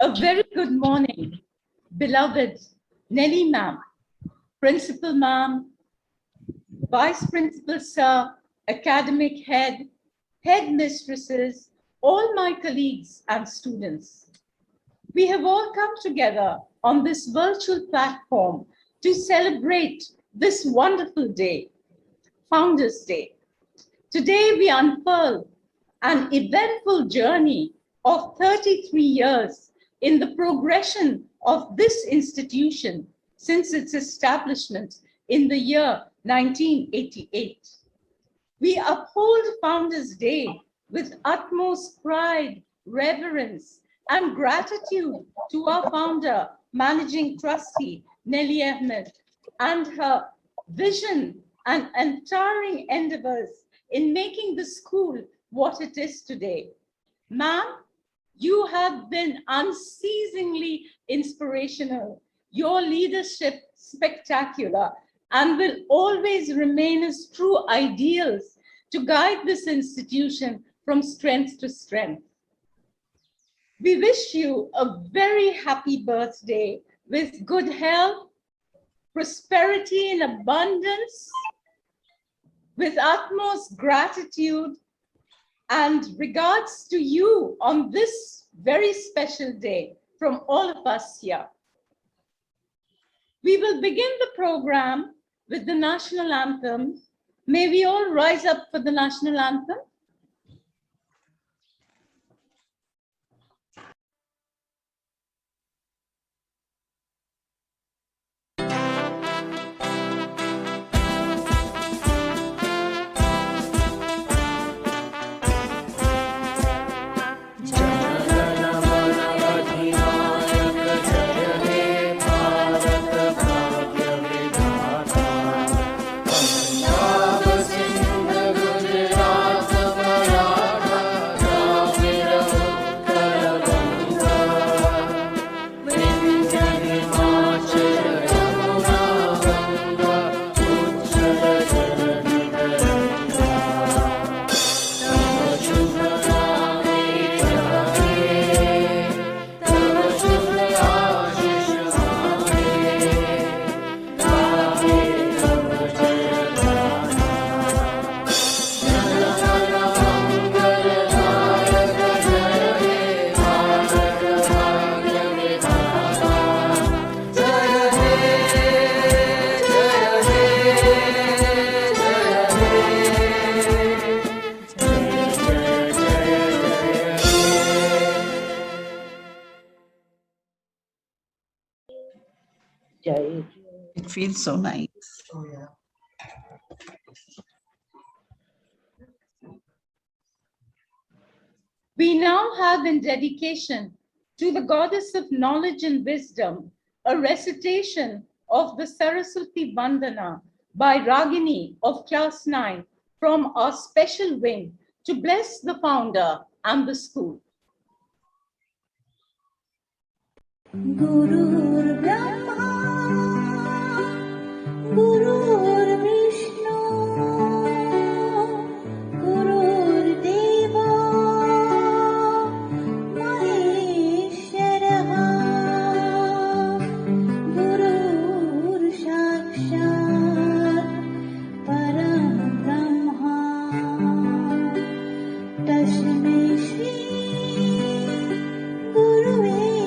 A very good morning, beloved Nelly ma'am, Principal ma'am, Vice Principal sir, academic head, headmistresses, all my colleagues and students. We have all come together on this virtual platform to celebrate this wonderful day, Founders' Day. Today we unfurl an eventful journey of 33 years in the progression of this institution since its establishment in the year 1988. We uphold Founders' Day with utmost pride, reverence, and gratitude to our founder, Managing Trustee, Nelly Ahmed, and her vision and untiring endeavors in making the school what it is today. Ma'am, you have been unceasingly inspirational, your leadership spectacular, and will always remain as true ideals to guide this institution from strength to strength. We wish you a very happy birthday with good health, prosperity and abundance, with utmost gratitude and regards to you on this very special day from all of us here. We will begin the program with the national anthem. May we all rise up for the national anthem? It feels so nice. Oh, yeah. We now have in dedication to the goddess of knowledge and wisdom, a recitation of the Saraswati Vandana by Ragini of class 9 from our special wing to bless the founder and the school. Gurur Brahma, Gurur Vishnu, Gurur Deva, Maheshwara, Gurur Sakshat, Param Brahma, Tasmai Shri Guruve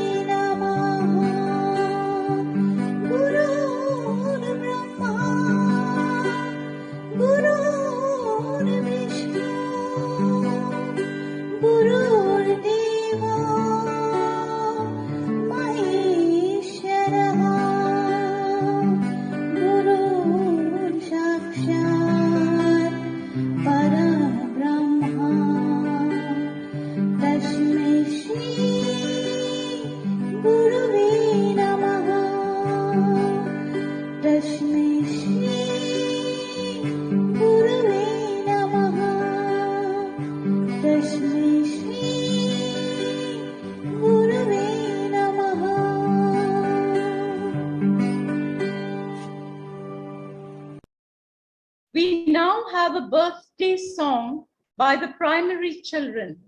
We now have a birthday song by the primary children.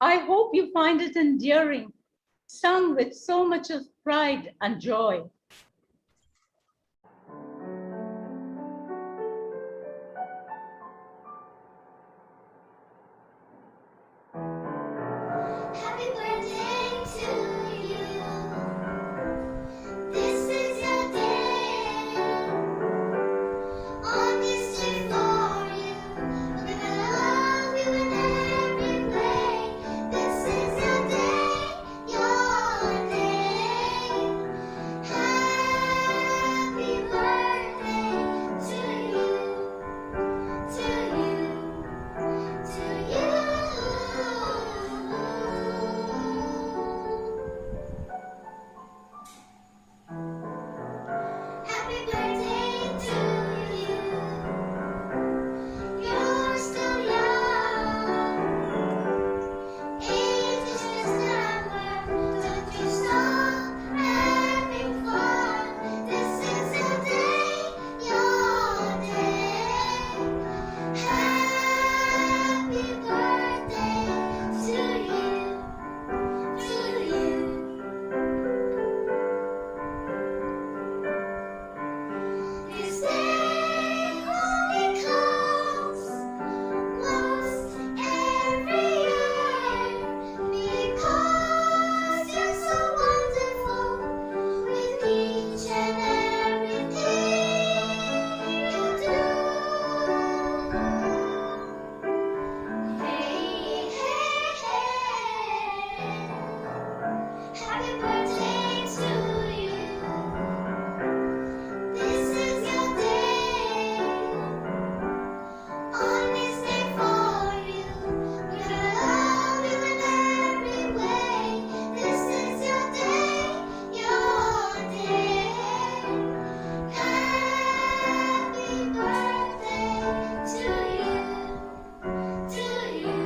I hope you find it endearing sung with so much of pride and joy. Happy birthday to you. This is your day. On this day for you. We're gonna love you in every way. This is your day, your day. Happy birthday to you, to you, to you. Happy birthday to you. You're still young. Age is just a number. Don't you stop having fun. This is your day, your day. Happy birthday to you, to you. This day only comes once every year because you're so wonderful with each and everything you do. Hey, hey, hey. Happy birthday to you. This is your day. On this day for you. We're gonna love you in every way. This is your day, your day. Happy birthday to you, to you.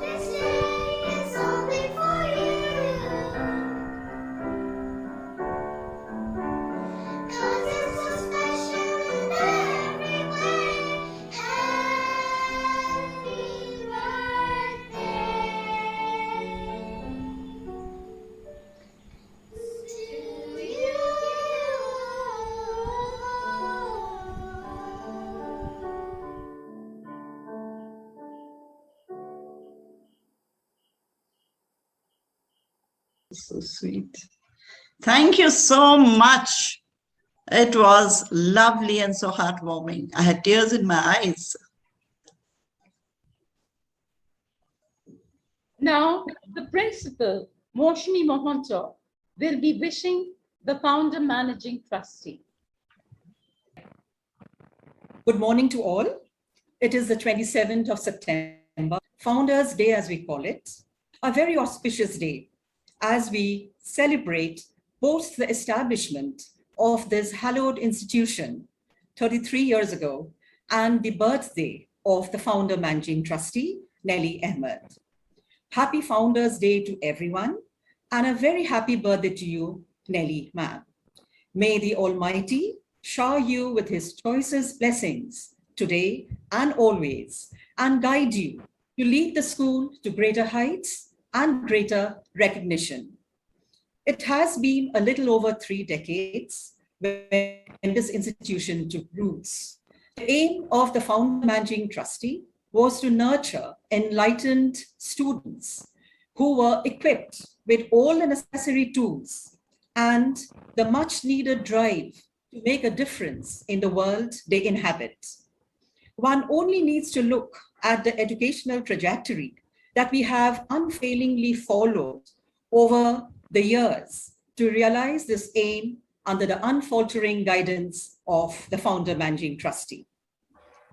This day is only for you. 'Cause it's so special in every way. Happy birthday So sweet. Thank you so much. It was lovely and so heartwarming. I had tears in my eyes. Now, the principal, Moshini Mohanto, will be wishing the founder managing trustee. Good morning to all. It is the 27th of September, Founders' Day as we call it, a very auspicious day as we celebrate both the establishment of this hallowed institution 33 years ago and the birthday of the founder managing trustee, Nellie Ahmed. Happy Founders' Day to everyone and a very happy birthday to you, Nellie ma'am. May the Almighty shower you with his choicest blessings today and always, and guide you to lead the school to greater heights and greater recognition. It has been a little over 3 decades when this institution took roots. The aim of the founder managing trustee was to nurture enlightened students who were equipped with all the necessary tools and the much needed drive to make a difference in the world they inhabit. One only needs to look at the educational trajectory that we have unfailingly followed over the years to realize this aim under the unfaltering guidance of the founder managing trustee.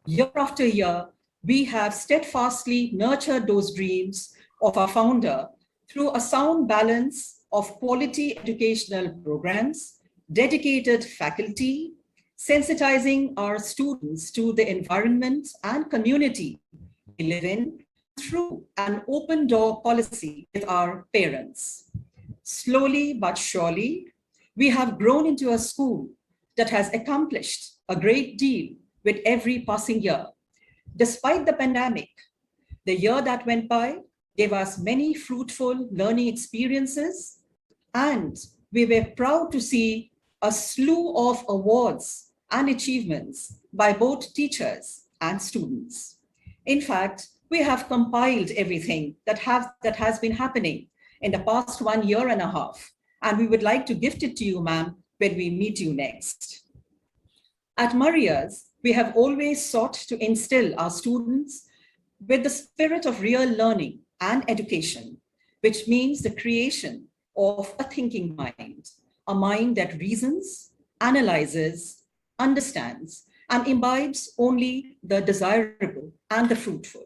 Year after year, we have steadfastly nurtured those dreams of our founder through a sound balance of quality educational programs, dedicated faculty, sensitizing our students to the environment and community we live in through an open door policy with our parents. Slowly but surely, we have grown into a school that has accomplished a great deal with every passing year. Despite the pandemic, the year that went by gave us many fruitful learning experiences, and we were proud to see a slew of awards and achievements by both teachers and students. In fact, we have compiled everything that has been happening in the past 1 year and a half, and we would like to gift it to you, ma'am, when we meet you next. At Maria's, we have always sought to instill our students with the spirit of real learning and education, which means the creation of a thinking mind, a mind that reasons, analyzes, understands, and imbibes only the desirable and the fruitful.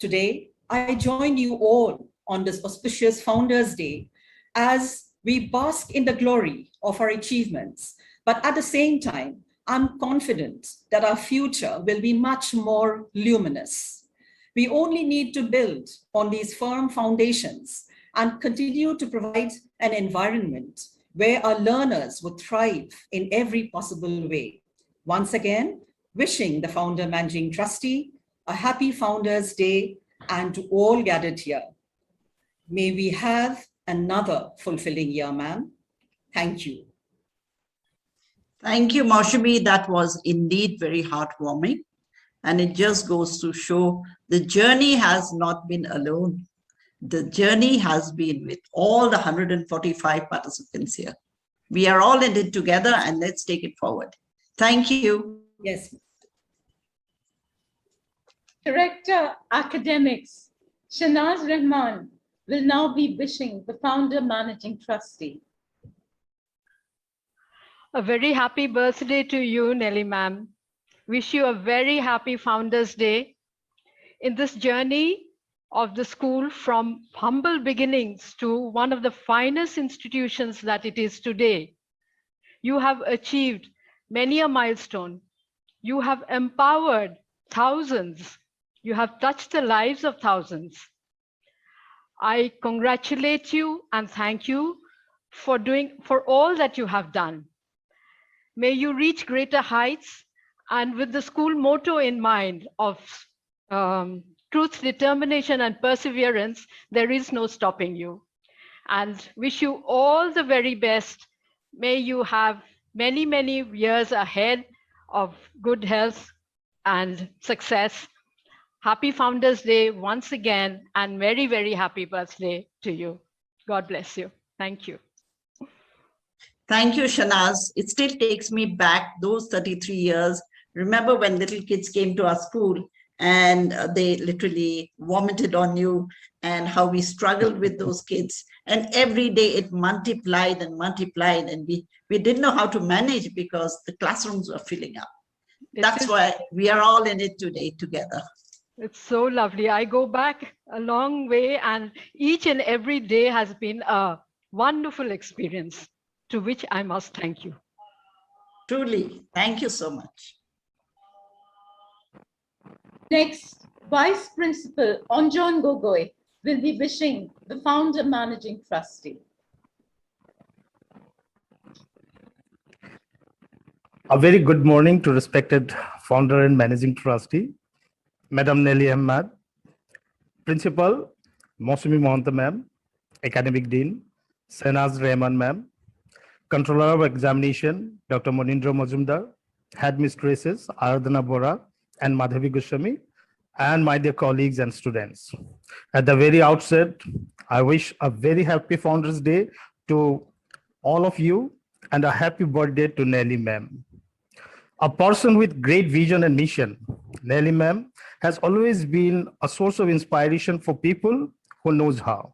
Today, I join you all on this auspicious Founders' Day as we bask in the glory of our achievements, but at the same time, I'm confident that our future will be much more luminous. We only need to build on these firm foundations and continue to provide an environment where our learners would thrive in every possible way. Once again, wishing the Founder Managing Trustee a happy Founders' Day, and to all gathered here. May we have another fulfilling year, ma'am. Thank you. Thank you, Maushami. That was indeed very heartwarming. And it just goes to show the journey has not been alone. The journey has been with all the 145 participants here. We are all in it together, and let's take it forward. Thank you. Yes. Director Academics Shanaz Rahman will now be wishing the Founder Managing Trustee. A very happy birthday to you, Nelly ma'am. Wish you a very happy Founders' Day. In this journey of the school from humble beginnings to one of the finest institutions that it is today, you have achieved many a milestone. You have empowered thousands. You have touched the lives of thousands. I congratulate you and thank you for all that you have done. May you reach greater heights, and with the school motto in mind of truth, determination, and perseverance, there is no stopping you. And wish you all the very best. May you have many, many years ahead of good health and success. Happy Founders' Day once again, and very, very happy birthday to you. God bless you. Thank you. Thank you, Shanaz. It still takes me back those 33 years. Remember when little kids came to our school and they literally vomited on you, and how we struggled with those kids. And every day it multiplied and multiplied, and we didn't know how to manage because the classrooms were filling up. That's why we are all in it today together. It's so lovely. I go back a long way, and each and every day has been a wonderful experience, to which I must thank you. Truly, thank you so much. Next, Vice Principal Onjon Gogoi will be wishing the Founder Managing Trustee. A very good morning to respected Founder and Managing Trustee, Madam Nelly Ahmad, Principal Mosumi Mohanta Ma'am, Academic Dean Shanaz Rahman Ma'am, Controller of Examination Dr. Monindra Majumdar, Headmistresses Aradhana Bora and Madhavi Goswami, and my dear colleagues and students. At the very outset, I wish a very happy Founders' Day to all of you, and a happy birthday to Nelly Ma'am. A person with great vision and mission, Nelly Ma'am has always been a source of inspiration for people who knows how.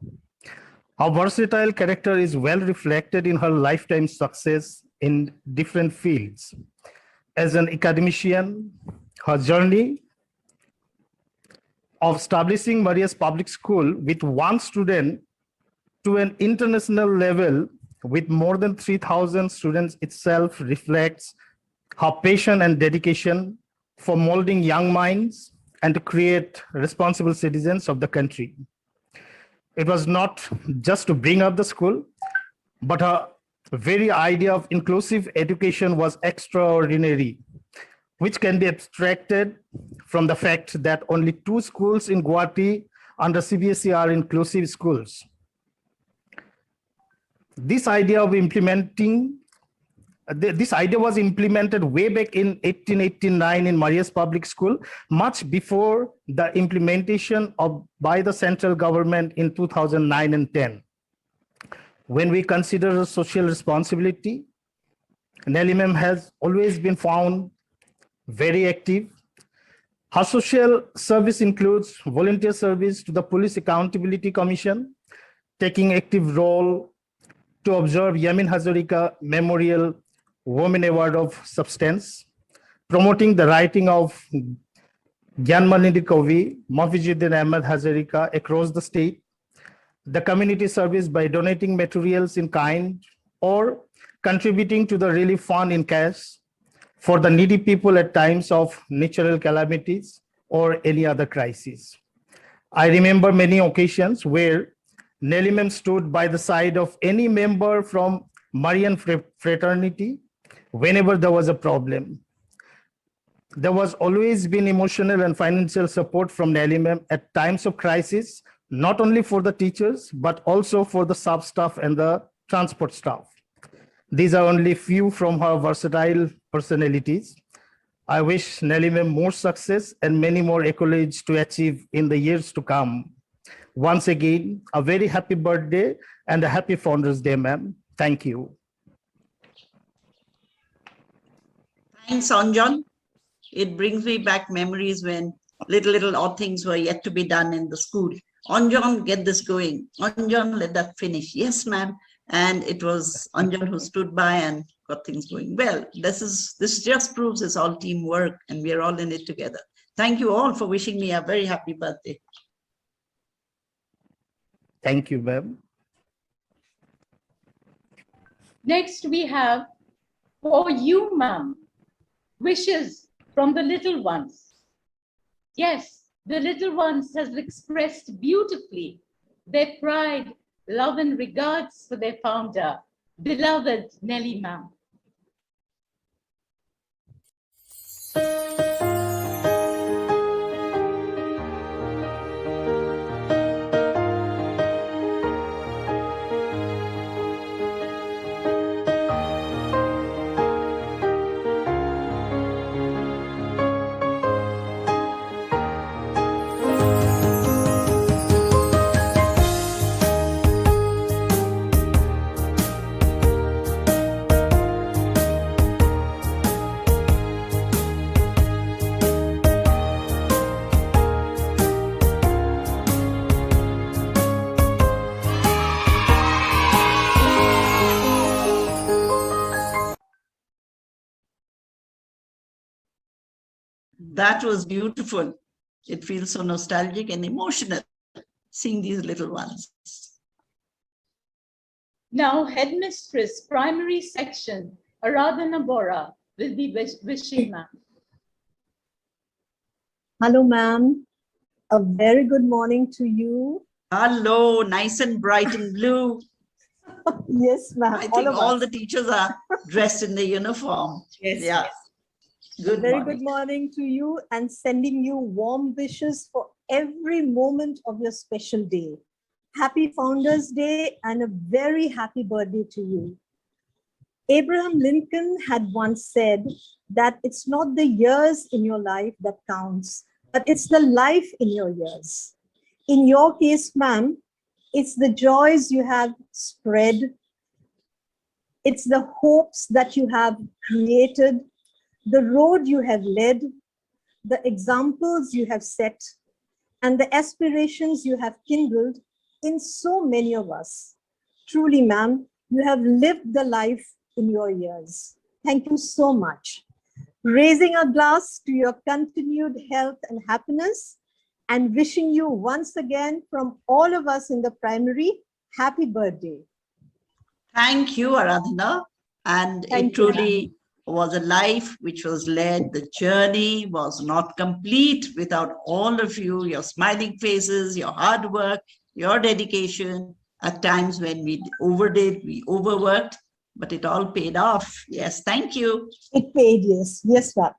Her versatile character is well reflected in her lifetime success in different fields. As an academician, her journey of establishing Maria's Public School with one student to an international level with more than 3,000 students itself reflects her passion and dedication for molding young minds and to create responsible citizens of the country. It was not just to bring up the school, but her very idea of inclusive education was extraordinary. which can be abstracted from the fact that only 2 schools in Guwahati under CBSE are inclusive schools. This idea was implemented way back in 1889 in Maria's Public School, much before the implementation by the central government in 2009 and 10. When we consider social responsibility, Nelly ma'am has always been found very active. Her social service includes volunteer service to the Police Accountability Commission, taking active role to observe Yamin Hazarika Memorial Women Award of Substance, promoting the writing of Gyanmanidi Kavi, Mafizuddin Ahmed Hazarika across the state, the community service by donating materials in kind or contributing to the relief fund in cash for the needy people at times of natural calamities or any other crisis. I remember many occasions where Nelly ma'am stood by the side of any member from Marian fraternity whenever there was a problem. There was always been emotional and financial support from Nelly ma'am at times of crisis, not only for the teachers, but also for the sub staff and the transport staff. These are only few from her versatile personalities. I wish Nelly ma'am more success and many more accolades to achieve in the years to come. Once again, a very happy birthday and a happy Founders Day, ma'am. Thank you. Thanks, Anjan. It brings me back memories when little odd things were yet to be done in the school. Anjan, get this going. Anjan, let that finish. Yes, ma'am. And it was Anjan who stood by and got things going. Well, this just proves it's all teamwork and we are all in it together. Thank you all for wishing me a very happy birthday. Thank you, ma'am. Next, we have for you, ma'am, wishes from the little ones. Yes, the little ones has expressed beautifully their pride, love and regards for their founder, beloved Nelly ma'am. That was beautiful. It feels so nostalgic and emotional seeing these little ones. Now, Headmistress, Primary Section, Aradhana Bora, will be wishing ma'am. Hello, ma'am. A very good morning to you. Hello, nice and bright and blue. Yes, ma'am. I think all the teachers are dressed in the uniform. Yes, Yeah. yes. Good Very morning. good morning to you and sending you warm wishes for every moment of your special day. Happy Founders Day and a very happy birthday to you. Abraham Lincoln had once said that it's not the years in your life that counts, but it's the life in your years. In your case, ma'am, it's the joys you have spread. It's the hopes that you have created, the road you have led, the examples you have set, and the aspirations you have kindled in so many of us. Truly, ma'am, you have lived the life in your years. Thank you so much. Raising a glass to your continued health and happiness, and wishing you once again from all of us in the primary, happy birthday. Thank you, Aradhana. And Thank it you, truly was a life which was led. The journey was not complete without all of you, your smiling faces, your hard work, your dedication. At times when we overdid, we overworked, but it all paid off. Yes, thank you. It paid, yes. Yes, ma'am.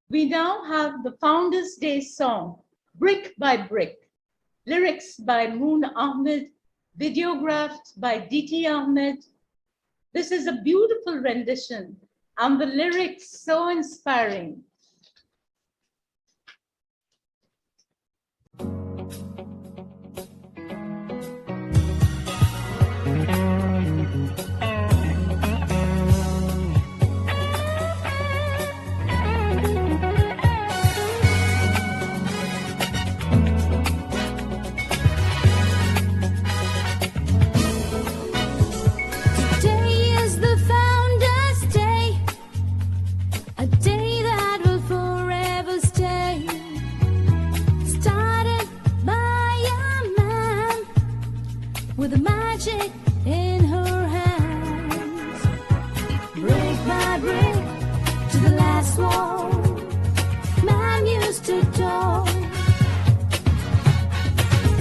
We now have the Founders Day song, Brick by Brick, lyrics by Moon Ahmed, videographed by DT Ahmed. This is a beautiful rendition and the lyrics so inspiring. Today is the Founders Day, a day that will forever stay. Started by a man with magic in her hands. Brick by brick to the last wall, man used to talk.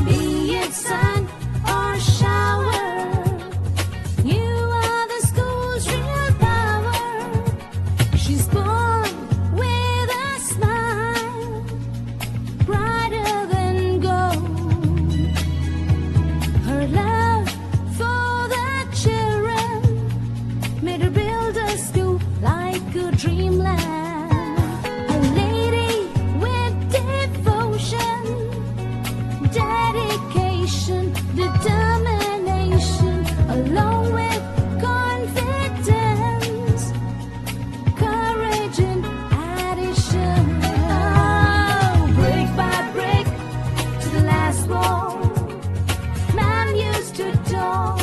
Be it sun or shower, you are the school's real power. She's born with a smile brighter than gold. Her love for the children made her build a school like a dreamland. A lady with devotion, dedication, determination, along with confidence, courage and addition. Oh, brick by brick to the last wall, man used to talk.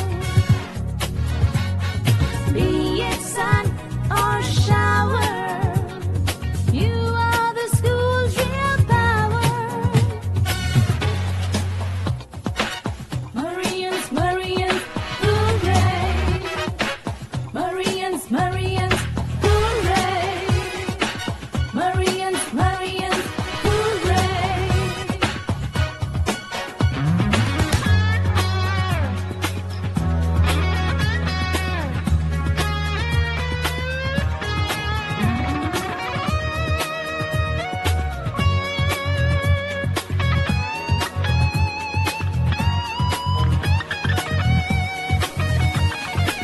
Be it sun or shower, you are the school's real power. Marians, Marians, hooray! Marians, Marians, hooray! Marians, Marians, hooray!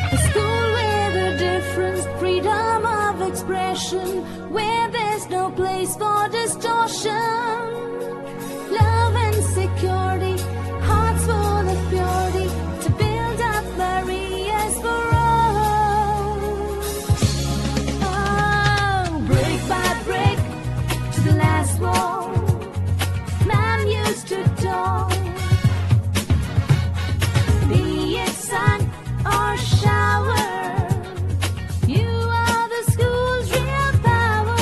A school with a difference, freedom of expression, where there's no place for distortion. Love and security, hearts full of purity, to build up Marias for all. Oh, brick by brick to the last wall, man used to talk. Be it sun or shower, you are the school's real power.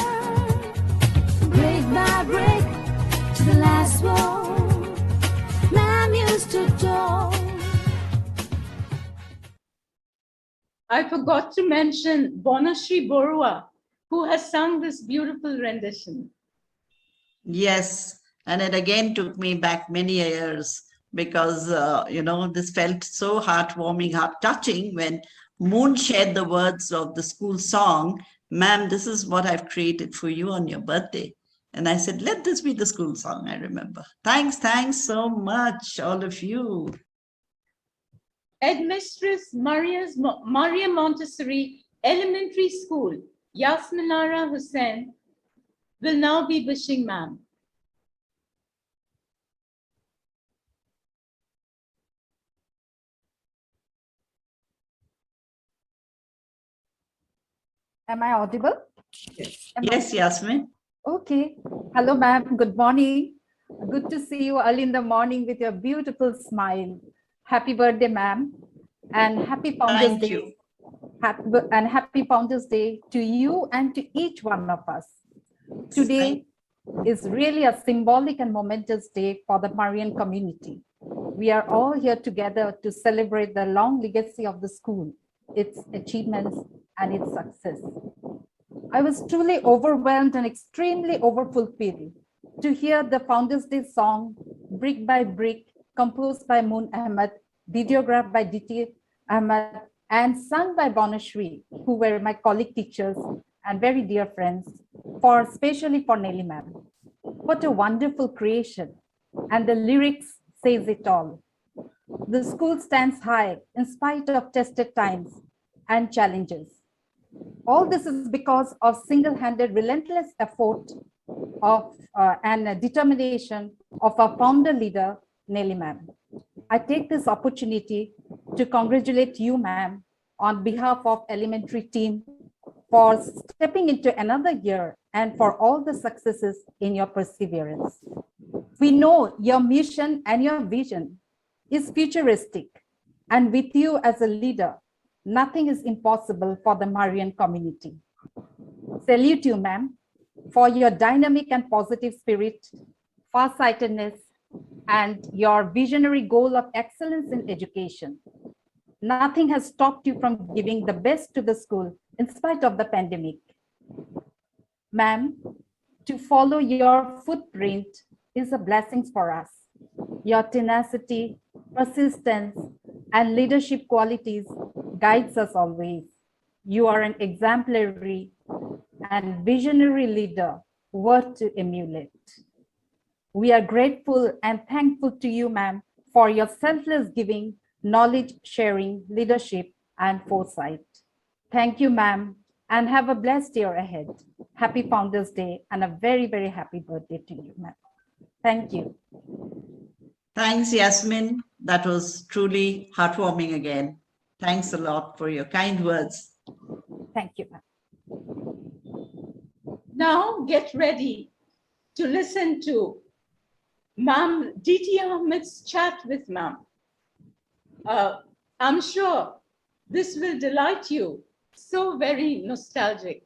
Brick by brick to the last wall, man used to talk. I forgot to mention Bonashri Borua, who has sung this beautiful rendition. Yes, and it again took me back many years because, this felt so heartwarming, heart-touching when Moon shared the words of the school song, "Ma'am, this is what I've created for you on your birthday." And I said, let this be the school song, I remember. Thanks so much, all of you. Headmistress Maria Montessori Elementary School, Yasminara Hussain, will now be wishing ma'am. Am I audible? Yes, Yasmin. Okay. Hello, ma'am. Good morning. Good to see you early in the morning with your beautiful smile. Happy birthday, ma'am. And happy Founders Thank Day. you. Happy Founders Day to you and to each one of us. Today is really a symbolic and momentous day for the Marian community. We are all here together to celebrate the long legacy of the school, its achievements, and its success. I was truly overwhelmed and extremely overfulfilled to hear the Founders Day song, Brick by Brick, composed by Moon Ahmed, videographed by DT Ahmed, and sung by Bonashri, who were my colleague teachers, and very dear friends, especially for Nelly ma'am. What a wonderful creation. And the lyrics says it all. The school stands high in spite of tested times and challenges. All this is because of single-handed relentless effort and determination of our founder leader, Nelly ma'am. I take this opportunity to congratulate you, ma'am, on behalf of elementary team for stepping into another year and for all the successes in your perseverance. We know your mission and your vision is futuristic, and with you as a leader, nothing is impossible for the Marian community. Salute you, ma'am, for your dynamic and positive spirit, farsightedness, and your visionary goal of excellence in education. Nothing has stopped you from giving the best to the school in spite of the pandemic. Ma'am, to follow your footprint is a blessing for us. Your tenacity, persistence, and leadership qualities guides us always. You are an exemplary and visionary leader worth to emulate. We are grateful and thankful to you, ma'am, for your selfless giving, knowledge sharing, leadership, and foresight. Thank you, ma'am, and have a blessed year ahead. Happy Founders Day and a very, very happy birthday to you, ma'am. Thank you. Thanks, Yasmin. That was truly heartwarming again. Thanks a lot for your kind words. Thank you, ma'am. Now get ready to listen to Ma'am D.T. Ahmed's chat with Ma'am. I'm sure this will delight you. So very nostalgic.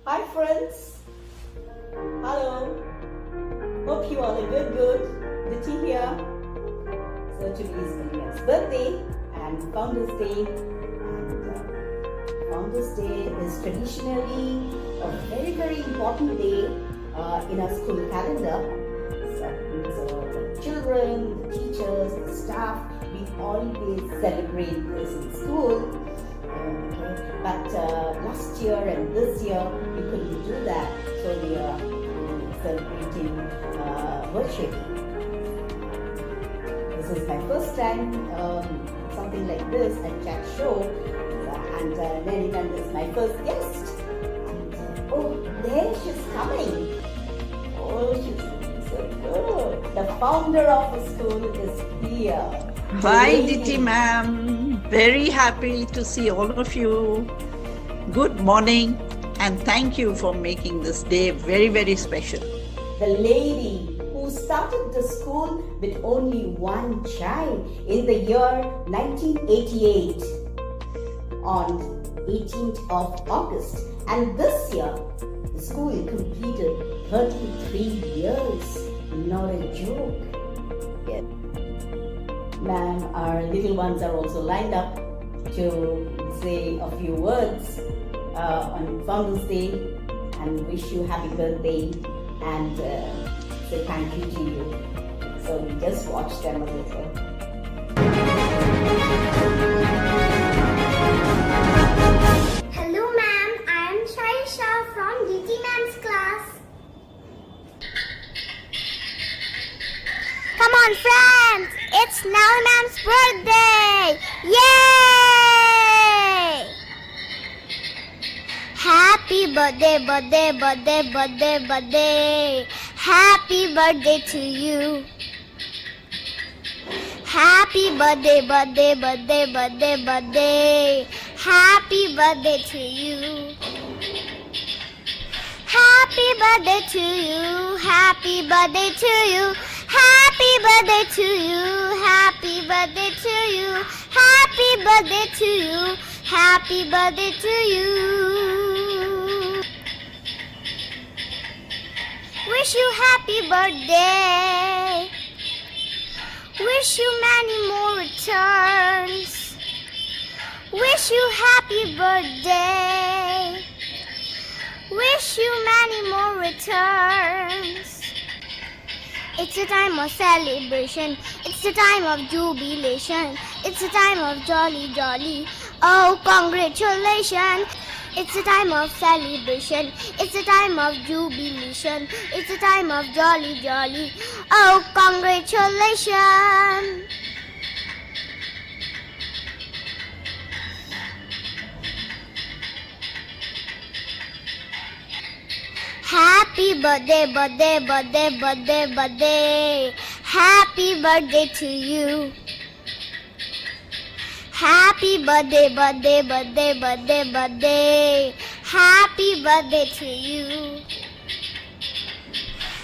Hi friends, hello, hope you all are good, Diti here. So today is Maria's birthday and Founders Day, and Founders Day is traditionally a very, very important day in our school calendar. So the children, the teachers, the staff, we always celebrate this in school. But last year and this year we couldn't do that, so we are celebrating virtually. This is my first time something like this at Chat Show, and Nelly ma'am is my first guest. And, oh, there she's coming. Oh, she's looking so good. The founder of the school is here. Bye, Diti ma'am. Very happy to see all of you. Good morning, and thank you for making this day very, very special. The lady who started the school with only one child in the year 1988 on 18th of August. And this year, the school completed 33 years. Not a joke. Yeah. Ma'am, our little ones are also lined up to say a few words on Founders Day and wish you happy birthday and say thank you to you. So we just watch them a little. Hello, ma'am. I am Shaisha from DT ma'am's class. Come on, friends. It's Nelly ma'am's birthday. Yay! Happy birthday, birthday, birthday, birthday, birthday. Happy birthday to you. Happy birthday, birthday, birthday, birthday, birthday. Happy birthday to you. Happy birthday to you. Happy birthday to you. Happy birthday to you. Happy birthday to you. Happy birthday to you. Happy birthday to you. Wish you happy birthday. Wish you many more returns. Wish you happy birthday. Wish you many more returns. It's a time of celebration. It's a time of jubilation. It's a time of jolly, jolly. Oh, congratulations. It's a time of celebration. It's a time of jubilation. It's a time of jolly, jolly. Oh, congratulations. Happy birthday, birthday, birthday, birthday, birthday. Happy birthday to you. Happy birthday, birthday, birthday, birthday, birthday. Happy birthday to you.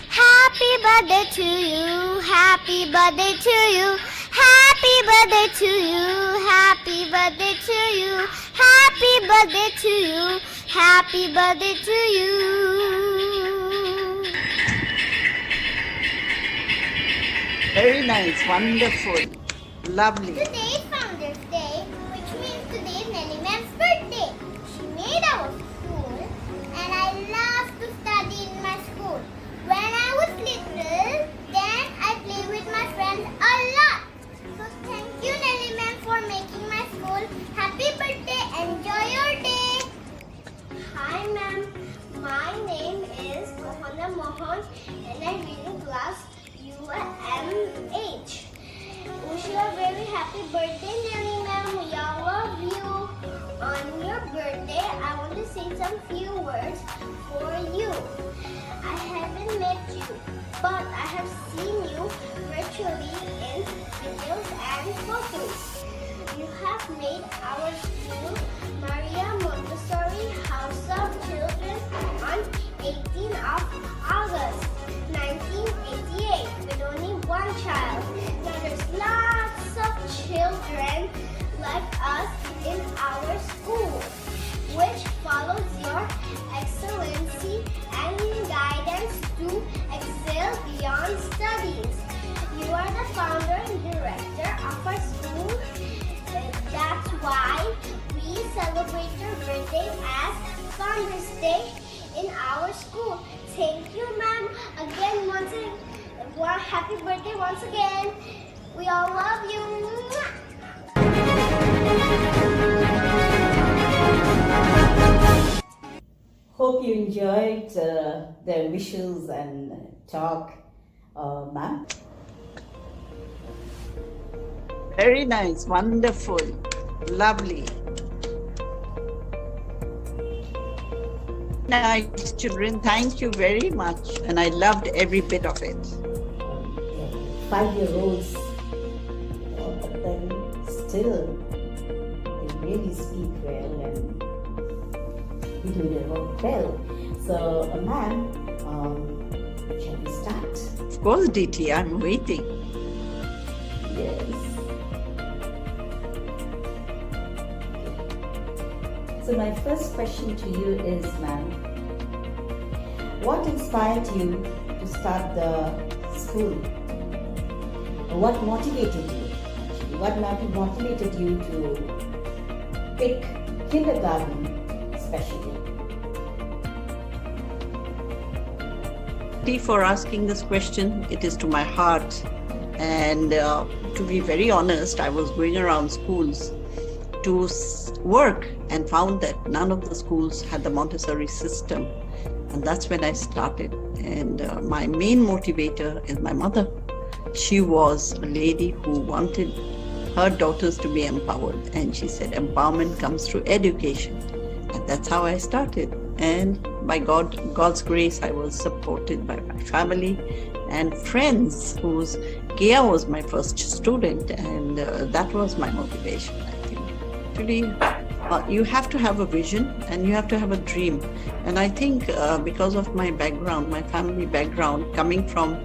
Happy birthday to you. Happy birthday to you. Happy birthday to you. Happy birthday to you. Happy birthday to you. Happy birthday to you. Very nice, wonderful, lovely. Today is Founders Day, which means today is Nelly Ma'am's birthday. She made our school, and I love to study in my school. When I was little, then I played with my friends a lot. So thank you, Nelly Ma'am, for making my school. Happy birthday! Enjoy your day. Hi, ma'am. My name is Mohana Mohan, and I read in class UMH. Wish you a very happy birthday, Nelly ma'am. We all love you. On your birthday, I want to say some few words for you. I haven't met you, but I have seen you virtually in videos and photos. You have made our school Maria Montessori House of Children on 18th of August 1988 with only one child. Now there's lots of children like us in our school, which follows your excellency and guidance to excel beyond studies. You are the founder and director of our school. That's why we celebrate your birthday as Founders Day in our school. Thank you, ma'am. Again, happy birthday once again. We all love you. Hope you enjoyed their wishes and talk, ma'am. Very nice, wonderful, lovely. Nice children, thank you very much. And I loved every bit of it. 5-year-olds, but then still they really speak well and we do their work well. So, ma'am, shall we start? Of course, DT, I'm waiting. Yes. So my first question to you is, ma'am, what inspired you to start the school? What motivated you? Actually, what motivated you to pick kindergarten especially? Thank you for asking this question. It is to my heart. And to be very honest, I was going around schools to work and found that none of the schools had the Montessori system. And that's when I started. And my main motivator is my mother. She was a lady who wanted her daughters to be empowered. And she said, empowerment comes through education. And that's how I started. And by God's grace, I was supported by my family and friends, whose Kia was my first student. And that was my motivation, I think. Actually, you have to have a vision and you have to have a dream. And I think because of my background, my family background, coming from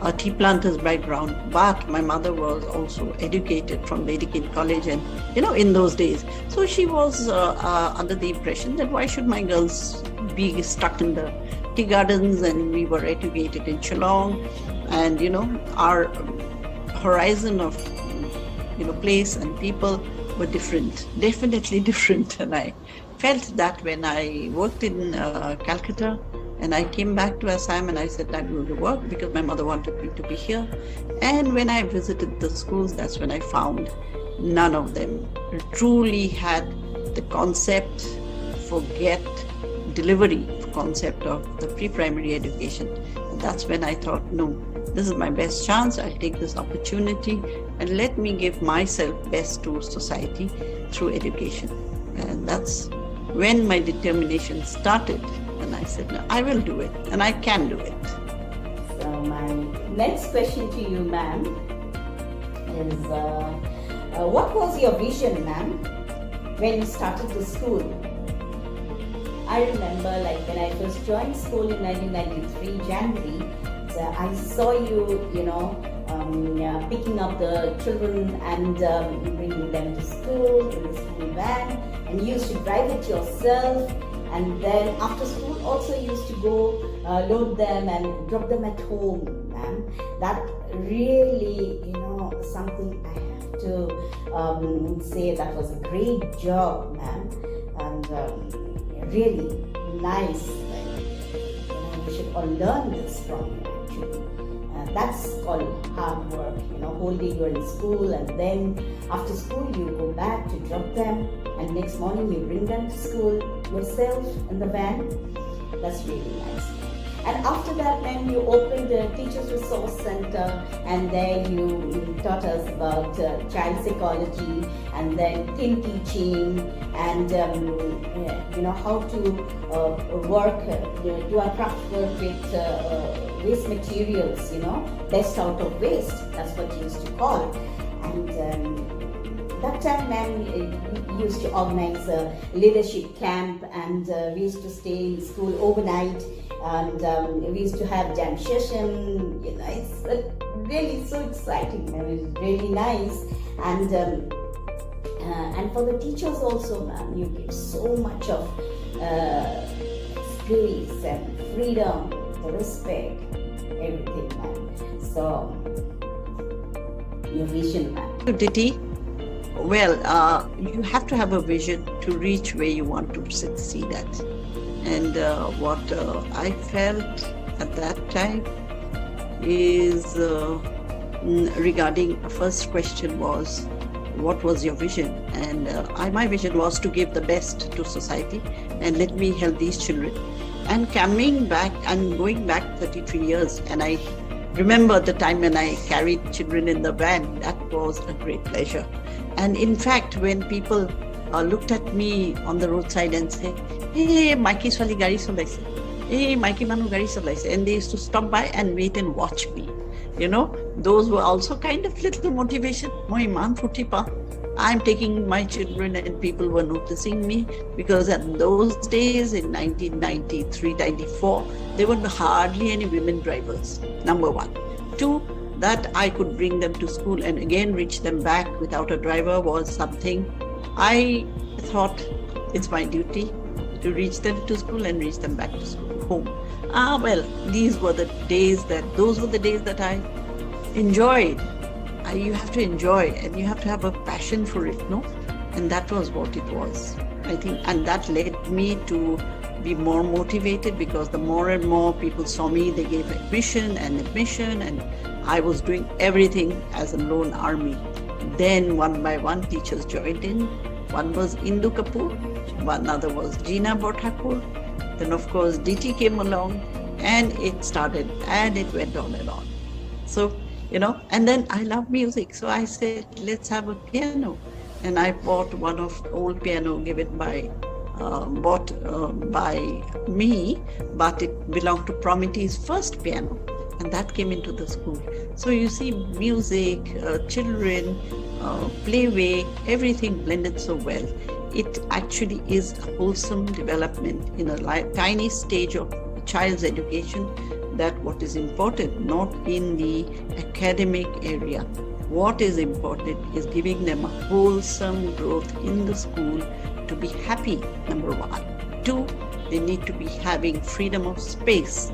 a tea planter's background, but my mother was also educated from Vedic College and, in those days. So she was under the impression that why should my girls be stuck in the tea gardens, and we were educated in Shillong, and, our horizon of, place and people were different, definitely different. And I felt that when I worked in Calcutta and I came back to Assam and I said I'm going to work because my mother wanted me to be here. And when I visited the schools, that's when I found none of them truly had the concept, forget delivery concept of the pre-primary education. And that's when I thought, no, this is my best chance. I'll take this opportunity and let me give myself best to society through education. And that's when my determination started. And I said, no, I will do it and I can do it. So my next question to you, ma'am, is what was your vision, ma'am, when you started the school? I remember when I first joined school in 1993, January, I saw you, picking up the children and bringing them to school in the school van, and you used to drive it yourself. And then after school also used to go load them and drop them at home, ma'am. That really, something I have to say that was a great job, ma'am. And really nice. We should all learn this from you, actually. That's called hard work, whole day you're in school and then after school you go back to drop them and next morning you bring them to school yourself in the van. That's really nice. And after that, then you opened the Teachers Resource Center and there you taught us about child psychology and then teen teaching and how to work, do a craft work with waste materials, best out of waste. That's what you used to call. And that time, ma'am, used to organize a leadership camp and we used to stay in school overnight. And we used to have jam session, it's really so exciting, it's really nice. And for the teachers also, ma'am, you give so much of space and freedom, the respect, everything, ma'am. So, your vision, ma'am. Diti, well, you have to have a vision to reach where you want to succeed at. And what I felt at that time is regarding the first question was, what was your vision? And my vision was to give the best to society and let me help these children. And coming back and going back 33 years, and I remember the time when I carried children in the van, that was a great pleasure. And in fact, when people looked at me on the roadside and said, "Hey, Mikey swali gari cholaise. Hey, Mikey manu gari cholaise," and they used to stop by and wait and watch me. Those were also kind of little motivation. Moi man futi pa. I'm taking my children and people were noticing me because in those days in 1993-94, there were hardly any women drivers, number one. Two, that I could bring them to school and again reach them back without a driver was something I thought it's my duty to reach them to school and reach them back to school, home. Well, those were the days that I enjoyed. You have to enjoy and you have to have a passion for it, no? And that was what it was, I think. And that led me to be more motivated because the more and more people saw me, they gave admission, and I was doing everything as a lone army. Then one by one, teachers joined in. One was Indu Kapoor, one other was Jeena Borthakur. Then of course DT came along and it started and it went on and on. So, and then I love music. So I said, let's have a piano. And I bought one of the old piano given by, bought by me, but it belonged to Prometheus' first piano. And that came into the school. So you see music, children, playway, everything blended so well. It actually is a wholesome development in a tiny stage of a child's education, that what is important, not in the academic area. What is important is giving them a wholesome growth in the school to be happy, number one. Two, they need to be having freedom of space.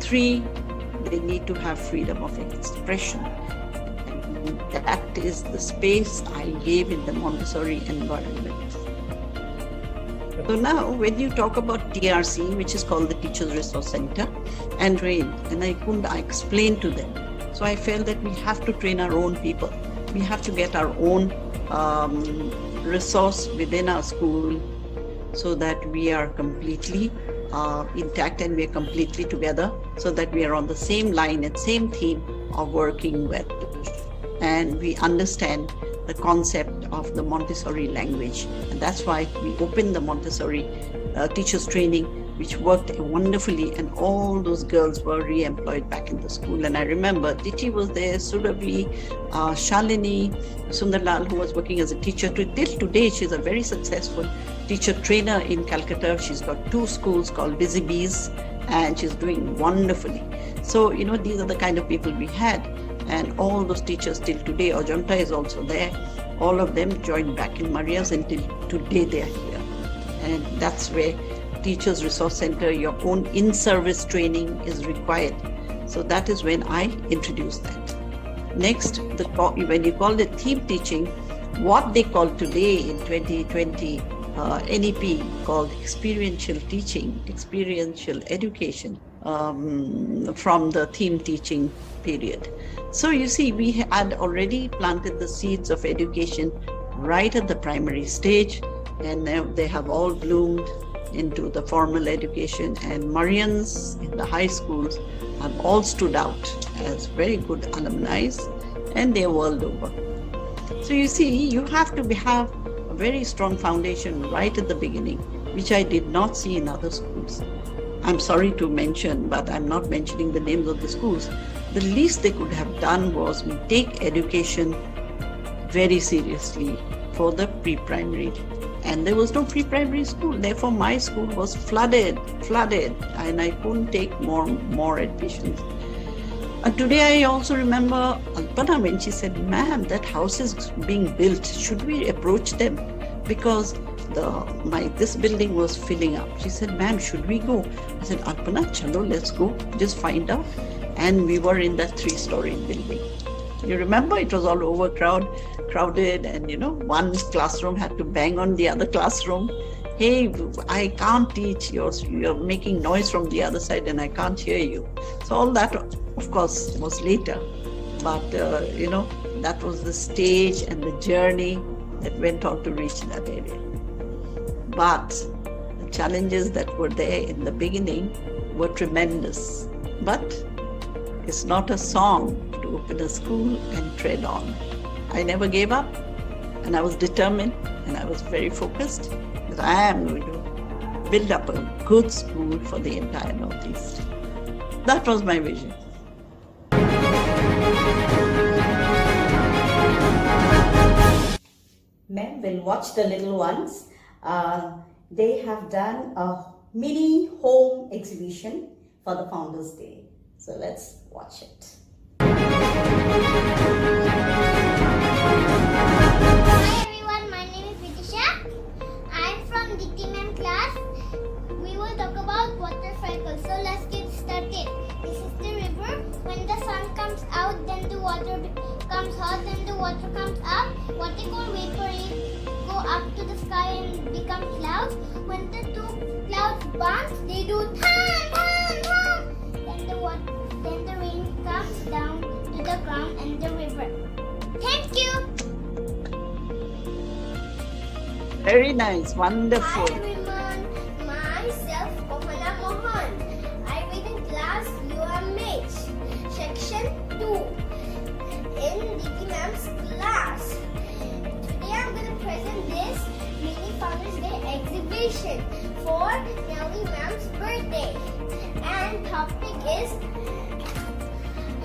Three, they need to have freedom of expression. And That is the space I gave in the Montessori environment. So now when you talk about TRC, which is called the Teachers Resource Center, and train, and I explained to them. So I felt that we have to train our own people. We have to get our own resource within our school so that we are completely intact and we are completely together, so that we are on the same line and same theme of working with. And we understand the concept of the Montessori language. And that's why we opened the Montessori teachers training, which worked wonderfully, and all those girls were re-employed back in the school. And I remember Diti was there, Surabhi, Shalini, Sundarlal, who was working as a teacher. Till today, she's a very successful teacher trainer in Calcutta. She's got 2 schools called Busy Bees, and she's doing wonderfully. So, you know, these are the kind of people we had. And all those teachers till today, Ajanta is also there. All of them joined back in Maria's, and till today they are here. And that's where Teachers Resource Center, your own in-service training is required. So that is when I introduced that. Next, when you call it theme teaching, what they call today in 2020 NEP called experiential teaching, experiential education from the theme teaching period. So you see, we had already planted the seeds of education right at the primary stage, and now they have all bloomed into the formal education, and Marians in the high schools have all stood out as very good alumni, and they're world over. So you see, you have to have a very strong foundation right at the beginning, which I did not see in other schools. I'm sorry to mention, but I'm not mentioning the names of the schools. The least they could have done was we take education very seriously for the pre-primary. And there was no pre-primary school. Therefore, my school was flooded, and I couldn't take more admissions. And today I also remember Alpana when she said, "Ma'am, that house is being built. Should we approach them?" Because this building was filling up. She said, "Ma'am, should we go?" I said, "Alpana, chalo, let's go. Just find out." And we were in that 3-story building. You remember, it was all crowded, and you know, one classroom had to bang on the other classroom. "Hey, I can't teach. You're making noise from the other side, and I can't hear you." So all that, of course, was later. But you know, that was the stage and the journey that went on to reach that area. But the challenges that were there in the beginning were tremendous. But it's not a song to open a school and tread on. I never gave up, and I was determined, and I was very focused that I am going to build up a good school for the entire Northeast. That was my vision. Ma'am will watch the little ones. They have done a mini home exhibition for the Founders Day. So let's watch it. Hi everyone, my name is Vitisha. I'm from DTMM class. We will talk about water cycles. So let's get started. This is the river. When the sun comes out, then the water becomes hot, then the water comes up. What they call vapor go up to the sky and become clouds. When the 2 clouds bounce, they do tan, tan, tan. Then the rain comes down to the ground and the river. Thank you. Very nice, wonderful. I remind myself, Mohana Mohan. I read in class UMH, section 2, in Diki Ma'am's class. Today I'm going to present this mini Founders Day exhibition for Nelly Ma'am's birthday. And topic is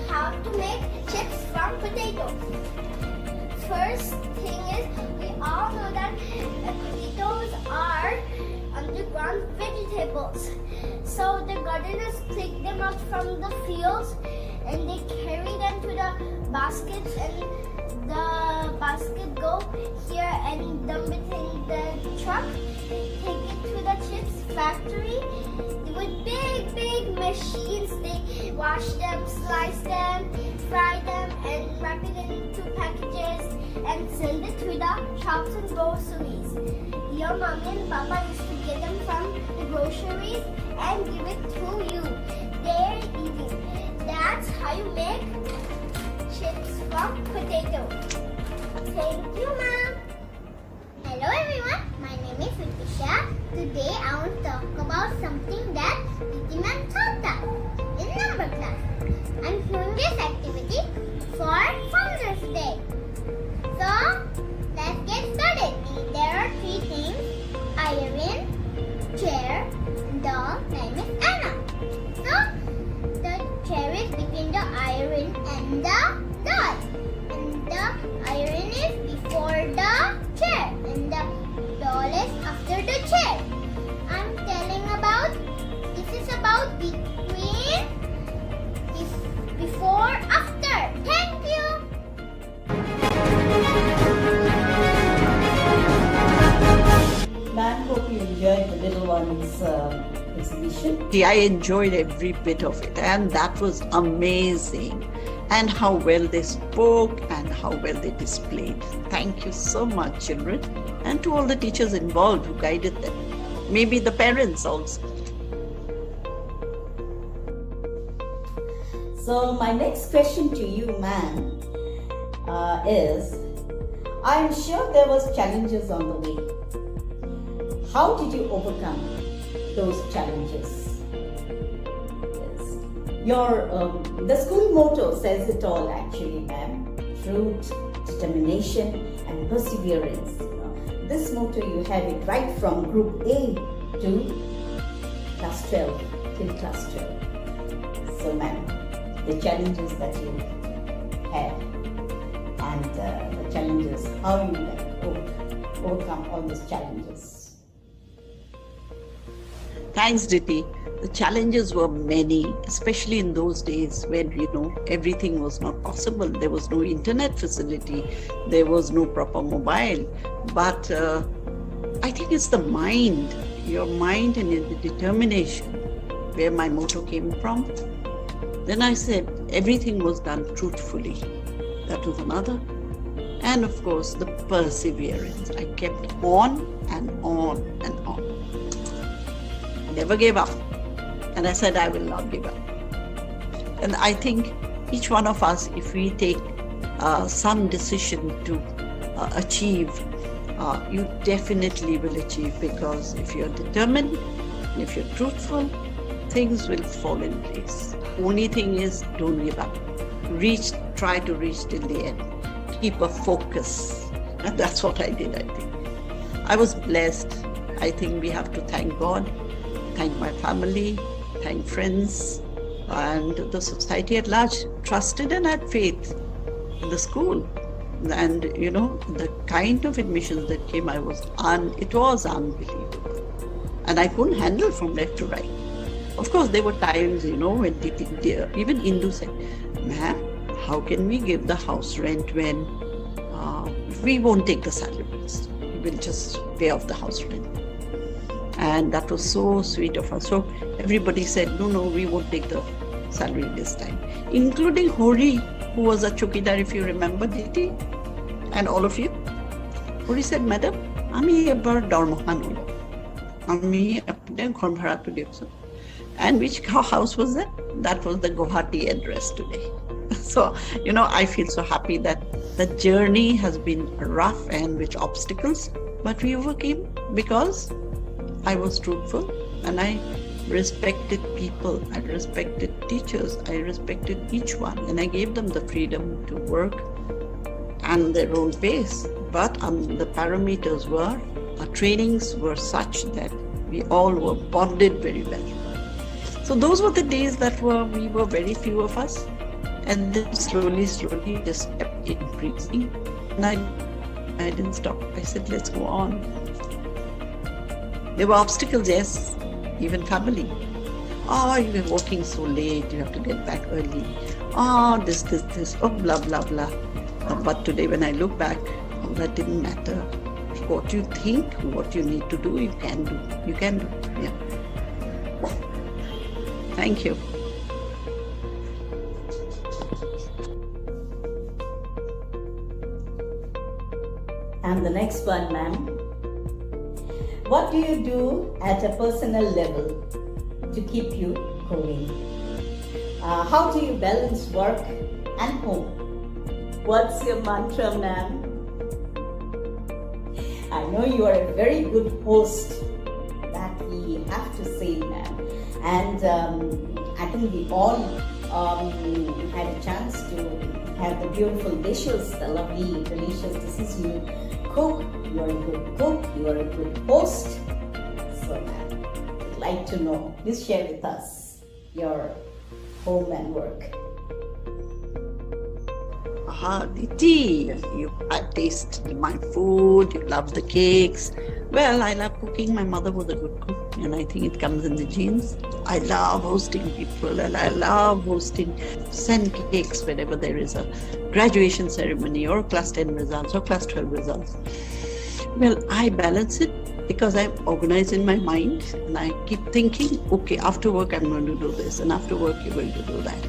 how to make chips from potatoes. First thing is, we all know that potatoes are underground vegetables. So the gardeners pick them up from the fields and they carry them to the baskets, and the basket go here and dump it in the truck. Take it to the chips factory with big machines. They wash them, slice them, fry them, and wrap it into packages and send it to the shops and groceries. Your mommy and papa used to get them from the groceries and give it to you. They're eating. That's how you make chips from potato. Thank you, ma'am. Hello everyone, my name is Vitisha. Today I want to talk about something that Diti ma'am taught us in number class. I'm doing this activity for Founders Day. So, let's get started. There are 3 things: iron, chair, doll. Name is Anna. So, the chair is between the iron and the doll. And the iron is before the chair. And the doll is after the chair. I'm telling about, this is about between, before, after. Thank you. Ma'am, hope you enjoyed the little one's exhibition. I enjoyed every bit of it, and that was amazing. And how well they spoke and how well they displayed. Thank you so much, children, and to all the teachers involved who guided them. Maybe the parents also. So my next question to you, ma'am, is, I'm sure there was challenges on the way. How did you overcome those challenges? Yes. The school motto says it all, actually, ma'am. Truth, determination, and perseverance. This motto, you have it right from Group A to class 12 till class 12. So, ma'am, the challenges that you had and the challenges, how you overcome all these challenges. Thanks, Diti. The challenges were many, especially in those days when, everything was not possible. There was no internet facility. There was no proper mobile. But I think it's the mind, your mind and the determination where my motto came from. Then I said, everything was done truthfully. That was another. And of course, the perseverance. I kept on and on and on. Never gave up. And I said, I will not give up. And I think each one of us, if we take some decision to achieve, you definitely will achieve, because if you're determined, if you're truthful, things will fall in place. Only thing is, don't give up. Try to reach till the end. Keep a focus. And that's what I did, I think. I was blessed. I think we have to thank God, thank my family, thank friends, and the society at large trusted and had faith in the school. And the kind of admissions that came, it was unbelievable. And I couldn't handle from left to right. Of course, there were times, when even Indu said, ma'am, how can we give the house rent when we won't take the salaries? We will just pay off the house rent. And that was so sweet of her. So everybody said, no, we won't take the salary this time. Including Hori, who was a chokidar, if you remember, Diti, and all of you. Hori said, madam, ami ebar darmohan holo. Ami apne ghor bhara to diyecho. And which house was that? That was the Guwahati address today. So, I feel so happy that the journey has been rough and with obstacles, but we overcame because I was truthful and I respected people, I respected teachers, I respected each one, and I gave them the freedom to work on their own pace. But the parameters were, our trainings were such that we all were bonded very well. So those were the days that we were very few of us, and then slowly just kept increasing. And I didn't stop. I said, let's go on. There were obstacles, yes, even family. Oh, you were working so late, you have to get back early. Oh, this, oh, blah, blah, blah. But today, when I look back, all that didn't matter. What you think, what you need to do, you can do. You can do. Yeah. Thank you. And the next one, ma'am. What do you do at a personal level to keep you going? How do you balance work and home? What's your mantra, ma'am? I know you are a very good host, that we have to say, ma'am. And I think we all had a chance to have the beautiful dishes, the lovely, delicious dishes you cook. You are a good cook, you are a good host. So I'd like to know, please share with us your home and work. Diti, you tasted my food, you love the cakes. Well, I love cooking. My mother was a good cook, and I think it comes in the genes. I love hosting people, and I love hosting send cakes whenever there is a graduation ceremony or class 10 results or class 12 results. Well, I balance it because I'm organized in my mind, and I keep thinking, okay, after work I'm going to do this, and after work you're going to do that.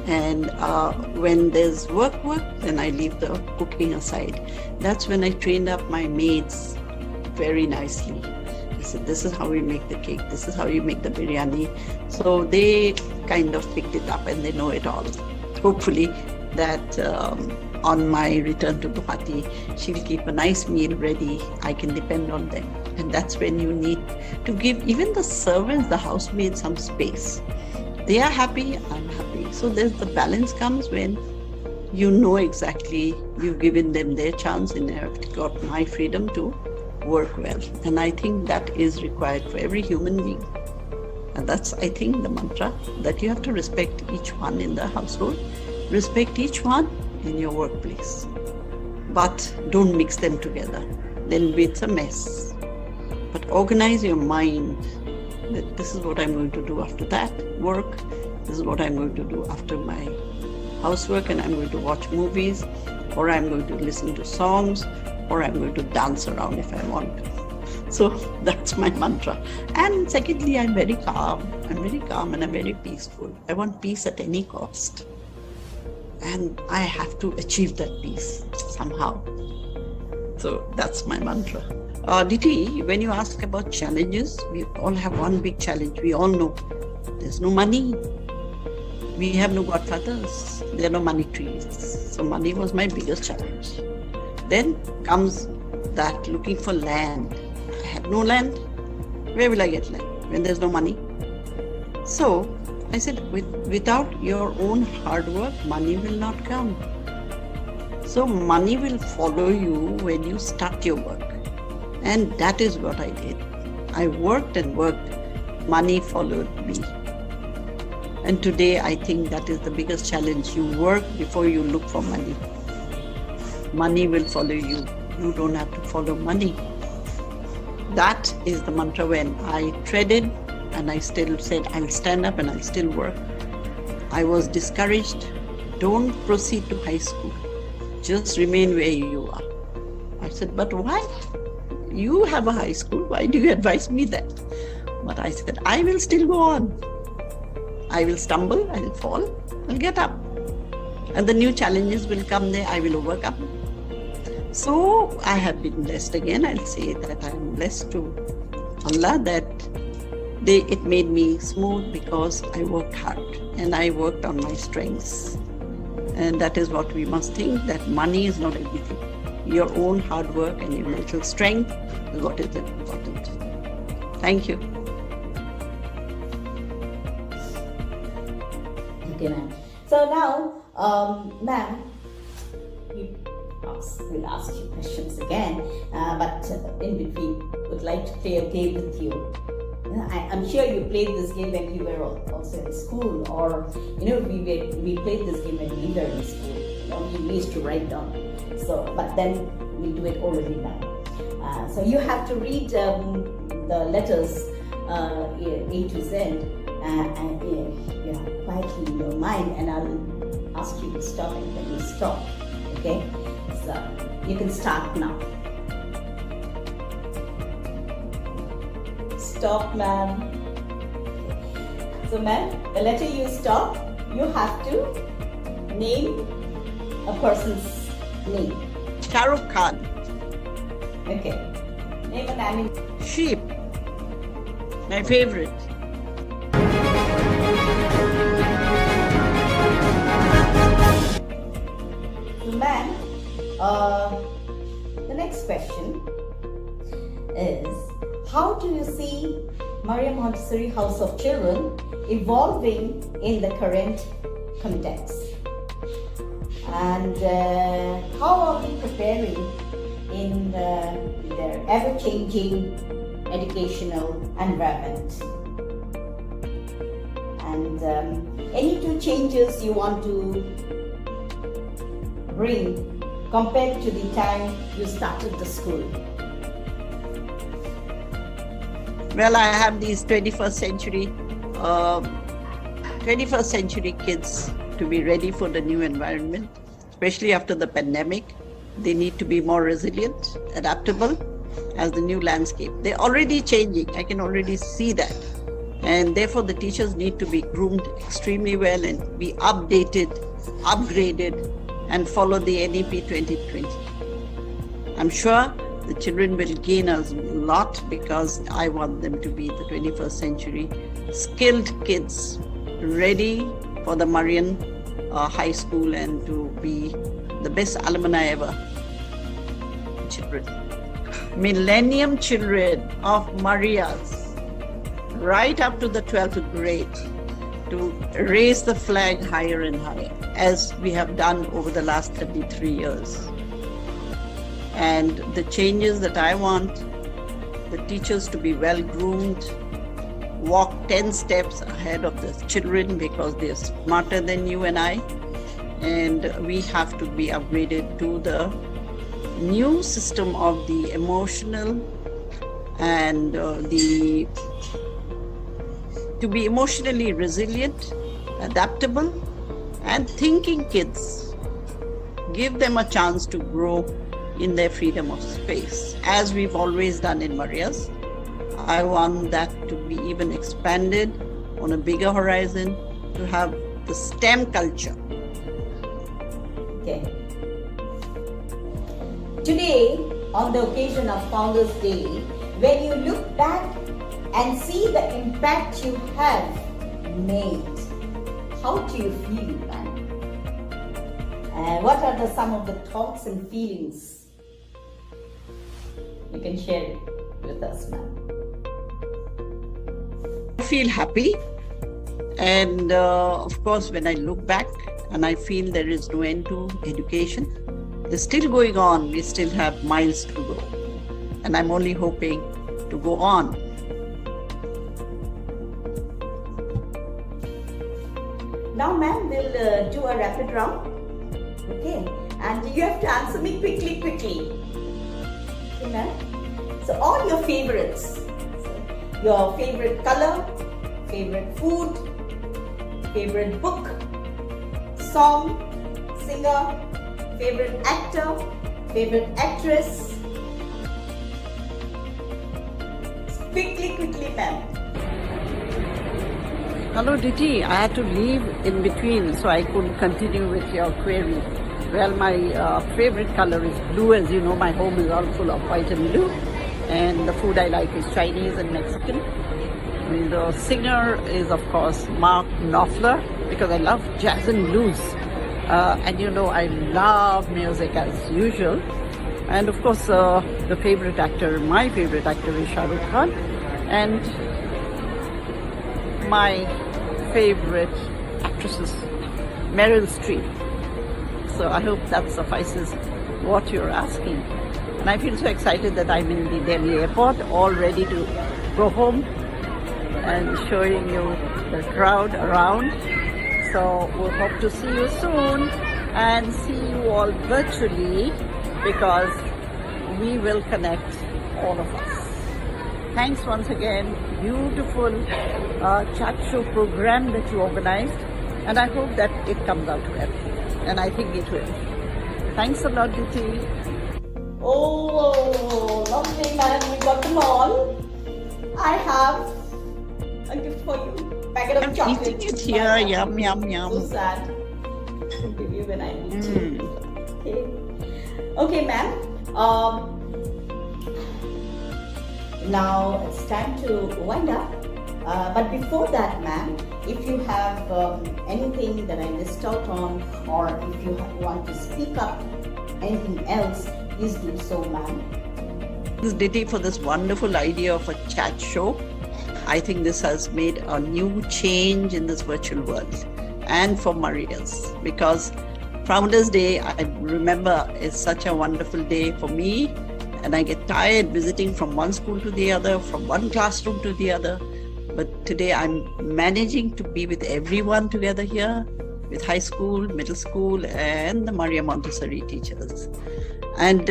And when there's work, then I leave the cooking aside. That's when I trained up my maids very nicely. I said, this is how we make the cake, this is how you make the biryani. So they kind of picked it up and they know it all. Hopefully that on my return to Guwahati, she'll keep a nice meal ready. I can depend on them. And that's when you need to give even the servants, the housemaids, some space. They are happy, I'm happy. So there's the balance comes when you know exactly you've given them their chance and they've got my freedom to work well. And I think that is required for every human being. And that's, I think, the mantra, that you have to respect each one in the household, respect each one in your workplace. But don't mix them together. Then it's a mess. But organize your mind that this is what I'm going to do after that work, this is what I'm going to do after my housework, and I'm going to watch movies, or I'm going to listen to songs, or I'm going to dance around if I want to. So that's my mantra. And secondly, I'm very calm. I'm very calm and I'm very peaceful. I want peace at any cost. And I have to achieve that peace somehow. So that's my mantra. Diti, when you ask about challenges, we all have one big challenge. We all know there's no money. We have no godfathers. There are no money trees. So money was my biggest challenge. Then comes that looking for land. I have no land. Where will I get land when there's no money? So I said, without your own hard work, money will not come. So money will follow you when you start your work. And that is what I did. I worked and worked. Money followed me. And today I think that is the biggest challenge. You work before you look for money. Money will follow you. You don't have to follow money. That is the mantra. When I treaded and I still said, I'll stand up and I'll still work. I was discouraged. Don't proceed to high school. Just remain where you are. I said, but why? You have a high school. Why do you advise me that? But I said, I will still go on. I will stumble, I will fall, I'll get up. And the new challenges will come there, I will overcome. So I have been blessed again. I'll say that I'm blessed to Allah that it made me smooth because I worked hard and I worked on my strengths. And that is what we must think, that money is not everything. Your own hard work and your mental strength is what is important. Thank you. Okay, ma'am. So now, ma'am, we'll ask you questions again, but in between, would like to play a game with you. I'm sure you played this game when you were also in school, or we played this game when we were in school. We used to write down. So, but then we'll do it orally now. So you have to read the letters A to Z, quietly in your mind, and I'll ask you to stop, and when you stop, Okay, so you can start now. Stop, ma'am. So, ma'am, the letter you stop, you have to name a person's name. Shah Rukh Khan. Okay. Name an animal. Sheep. My favorite. So, ma'am, the next question is, how do you see Maria Montessori House of Children evolving in the current context? And how are we preparing in their ever-changing educational environment? And any two changes you want to bring compared to the time you started the school? Well, I have these 21st century kids to be ready for the new environment, especially after the pandemic. They need to be more resilient, adaptable as the new landscape. They're already changing. I can already see that. And therefore, the teachers need to be groomed extremely well and be updated, upgraded, and follow the NEP 2020. I'm sure the children will gain a lot because I want them to be the 21st century skilled kids, ready for the Marian High School and to be the best alumni ever. Children, millennium children of Marias, right up to the 12th grade, to raise the flag higher and higher, as we have done over the last 33 years. And the changes that I want, the teachers to be well groomed, walk 10 steps ahead of the children because they're smarter than you and I. And we have to be upgraded to the new system of the emotional and to be emotionally resilient, adaptable, and thinking kids. Give them a chance to grow in their freedom of space, as we've always done in Marias. I want that to be even expanded on a bigger horizon, to have the STEM culture. Okay. Today, on the occasion of Founders Day, when you look back and see the impact you have made, how do you feel, man? What are some of the thoughts and feelings? You can share it with us, ma'am. I feel happy, and of course when I look back and I feel there is no end to education, it's still going on. We still have miles to go, and I'm only hoping to go on. Now, ma'am, we'll do a rapid round. Okay, and you have to answer me quickly. Okay, ma'am? So, all your favorites. Your favorite color, favorite food, favorite book, song, singer, favorite actor, favorite actress. Quickly, ma'am. Hello, Diti. I had to leave in between, so I couldn't continue with your query. Well, my favorite color is blue. As you know, my home is all full of white and blue. And the food I like is Chinese and Mexican. And the singer is, of course, Mark Knopfler, because I love jazz and blues. And you know, I love music as usual. And of course, the favorite actor, my favorite actor is Shah Rukh Khan. And my favorite actress is Meryl Streep. So I hope that suffices what you're asking. And I feel so excited that I'm in the Delhi airport, all ready to go home and showing you the crowd around. So we'll hope to see you soon and see you all virtually, because we will connect, all of us. Thanks once again. Beautiful chat show program that you organized, and I hope that it comes out well, and I think it will. Thanks a lot, Diti. Oh, lovely, man. We got them all. I have a gift for you. Packet of I'm chocolate. eating it here. Yum, yum, So yum. sad. I'll give you when I need to. Okay. Okay, ma'am. Now it's time to wind up. But before that, ma'am, if you have anything that I missed out on, or if you want to speak up anything else, please do so, ma'am. Thanks, Diti, for this wonderful idea of a chat show. I think this has made a new change in this virtual world and for Marias, because Founders Day, I remember, is such a wonderful day for me, and I get tired visiting from one school to the other, from one classroom to the other. But today I'm managing to be with everyone together here, with high school, middle school, and the Maria Montessori teachers. And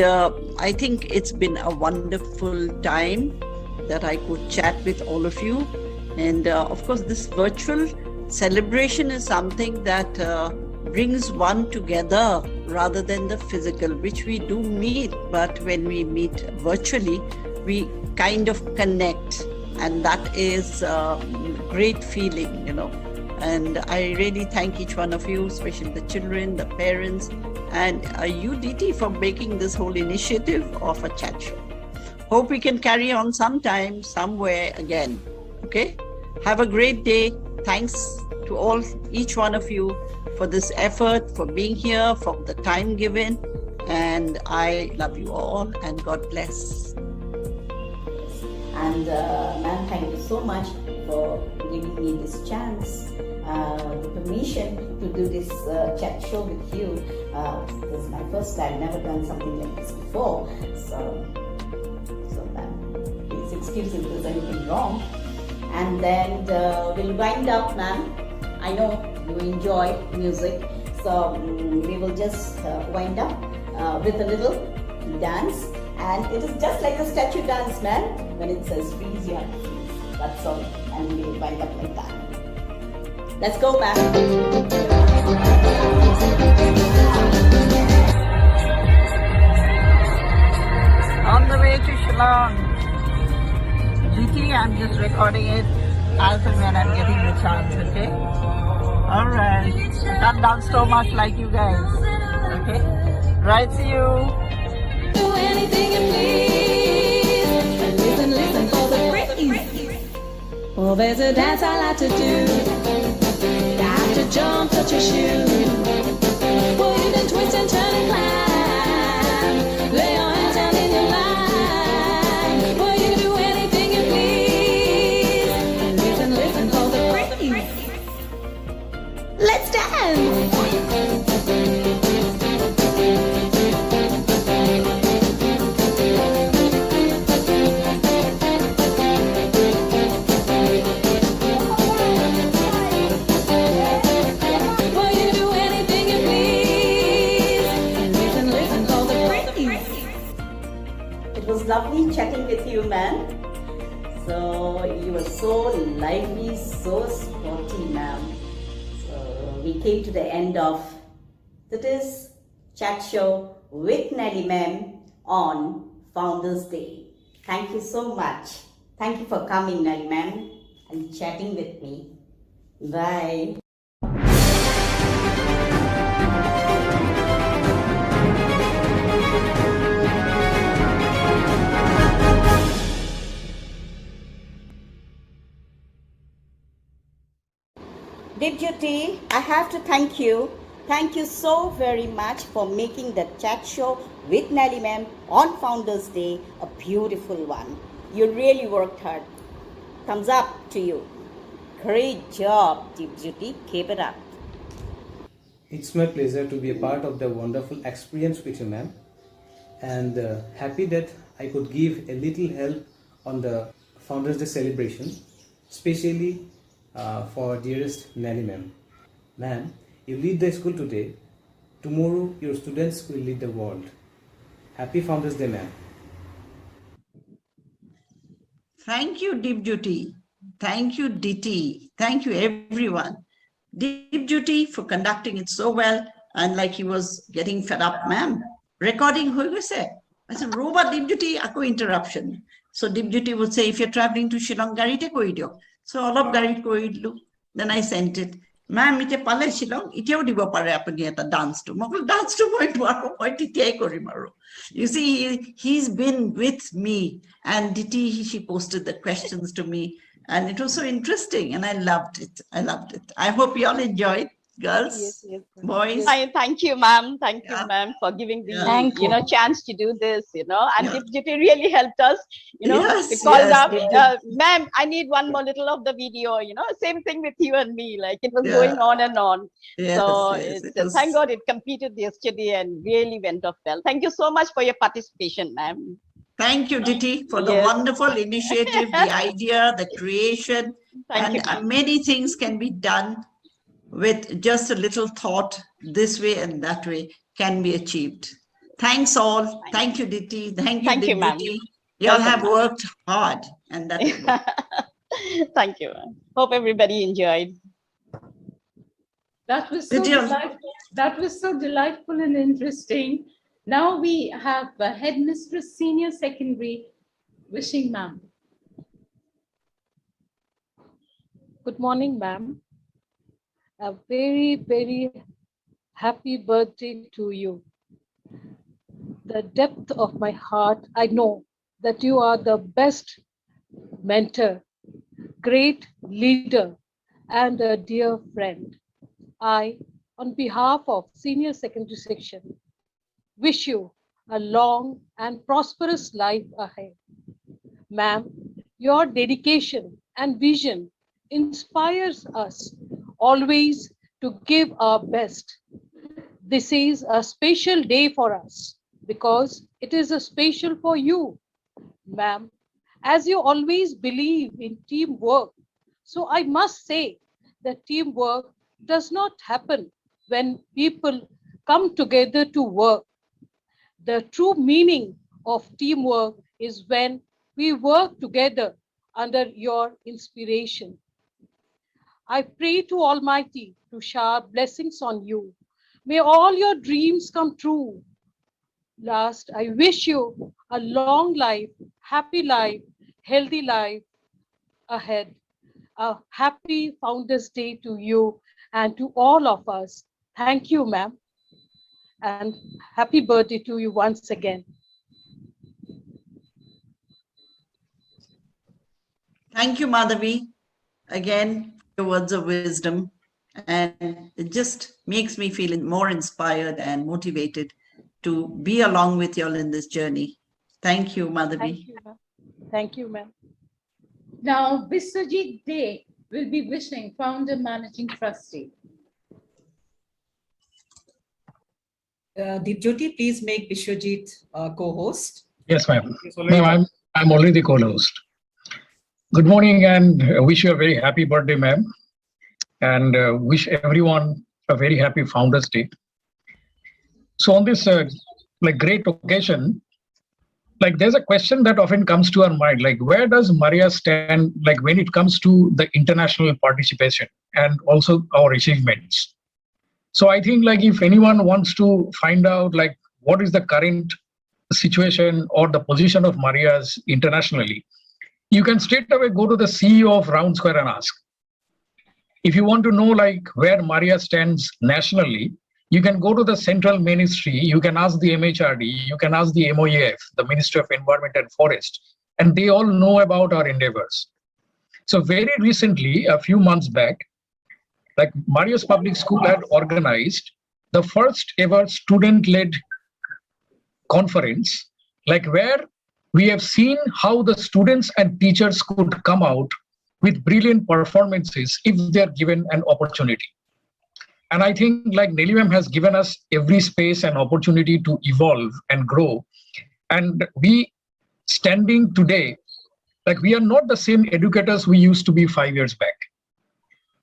I think it's been a wonderful time that I could chat with all of you. And of course, this virtual celebration is something that brings one together rather than the physical, which we do meet, but when we meet virtually, we kind of connect, and that is a great feeling, you know. And I really thank each one of you, especially the children, the parents, and you, Diti, for making this whole initiative of a chat show. Hope we can carry on sometime, somewhere again. Okay? Have a great day. Thanks to all, each one of you, for this effort, for being here, for the time given. And I love you all, and God bless. And ma'am, thank you so much for giving me this chance, the permission to do this chat show with you. This is my first time, never done something like this before. So ma'am, please excuse if there's anything wrong. And then we'll wind up, ma'am. I know you enjoy music, so we will just wind up with a little dance. And it is just like a statue dance, man. When it says freeze, you have to freeze. That's all. And we will wind up like that. Let's go, man. On the way to Shillong. GT, I'm just recording it as and when I'm getting the chance, okay? Alright. I can't dance so much like you guys. Okay? Right, see you. Do anything you please. And listen for the breeze. Well, there's a dance I like to do. Got to jump, touch your shoe. Well, you can twist and turn and climb. Lay your hands down in your line. Well, you can do anything you please. And listen for the breeze. Let's dance. Lovely chatting with you, man. So you were so lively, so sporty, ma'am. So we came to the end of today's chat show with Nelly ma'am on Founders Day. Thank you so much. Thank you for coming, Nelly ma'am, and chatting with me. Bye. Deputy, I have to thank you. Thank you so very much for making the chat show with Nelly ma'am on Founders Day a beautiful one. You really worked hard. Thumbs up to you. Great job, Deputy. Keep it up. It's my pleasure to be a part of the wonderful experience with you, ma'am. And happy that I could give a little help on the Founders Day celebration, especially for dearest Nelly ma'am. Ma'am, you lead the school today. Tomorrow your students will lead the world. Happy Founders Day, ma'am. Thank you, Deep Duty. Thank you, Diti. Thank you, everyone. Deep Duty for conducting it so well. and like he was getting fed up, ma'am, recording who you say. I said, Roba Dibduty, ako interruption. So Dibduty would say, if you're traveling to Shillong, garite koidio. So all of garit koidlu. Then I sent it. Ma'am, ite pale Shillong, iteo dibo pare apani eta dance to. Mokul dance to point itiai korimaru. You see, he's been with me, and Diti, she posted the questions to me, and it was so interesting, and I loved it. I loved it. I hope you all enjoyed, girls, boys. Thank you, ma'am. Thank you, ma'am, for giving the chance to do this. And Dipjiti really helped us. We called up, ma'am, I need one more little of the video. Same thing with you and me. Like it was going on and on. Thank God it completed yesterday and really went off well. Thank you so much for your participation, ma'am. Thank you, Diti, for the wonderful initiative, the idea, the creation, and many things can be done with just a little thought this way and that way can be achieved. Thanks all. Thank you, Diti. Thank you, ma'am. You all have worked hard, and that. Thank you, ma'am. Hope everybody enjoyed. That was so delightful. That was so delightful and interesting. Now we have Headmistress Senior Secondary wishing ma'am. Good morning, ma'am. A very, very happy birthday to you. The depth of my heart, I know that you are the best mentor, great leader, and a dear friend. I, on behalf of Senior Secondary Section, wish you a long and prosperous life ahead. Ma'am, your dedication and vision inspires us always to give our best. This is a special day for us because it is a special for you, ma'am, as you always believe in teamwork. So I must say that teamwork does not happen when people come together to work. The true meaning of teamwork is when we work together under your inspiration. I pray to Almighty to shower blessings on you. May all your dreams come true. Last, I wish you a long life, happy life, healthy life ahead. A happy Founders Day to you and to all of us. Thank you, ma'am. And happy birthday to you once again. Thank you, Madhavi. Again, your words of wisdom. And it just makes me feel more inspired and motivated to be along with you all in this journey. Thank you, Madhavi. Thank you, ma'am. Thank you, ma'am. Now, Biswajit Day will be wishing Founder Managing Trustee. Dipjyoti, please make Vishwajit co-host. Yes, ma'am. Ma'am, I'm already the co-host. Good morning and wish you a very happy birthday, ma'am. And wish everyone a very happy Founders Day. So on this great occasion, there's a question that often comes to our mind, where does Maria stand when it comes to the international participation and also our achievements? So I think if anyone wants to find out what is the current situation or the position of Maria's internationally, you can straight away go to the CEO of Round Square and ask. If you want to know where Maria stands nationally, you can go to the central ministry, you can ask the MHRD, you can ask the MOEF, the Ministry of Environment and Forest, and they all know about our endeavors. So very recently, a few months back, Maria's Public School had organized the first ever student-led conference, where we have seen how the students and teachers could come out with brilliant performances if they are given an opportunity. And I think Nelly ma'am has given us every space and opportunity to evolve and grow. And we standing today, we are not the same educators we used to be 5 years back.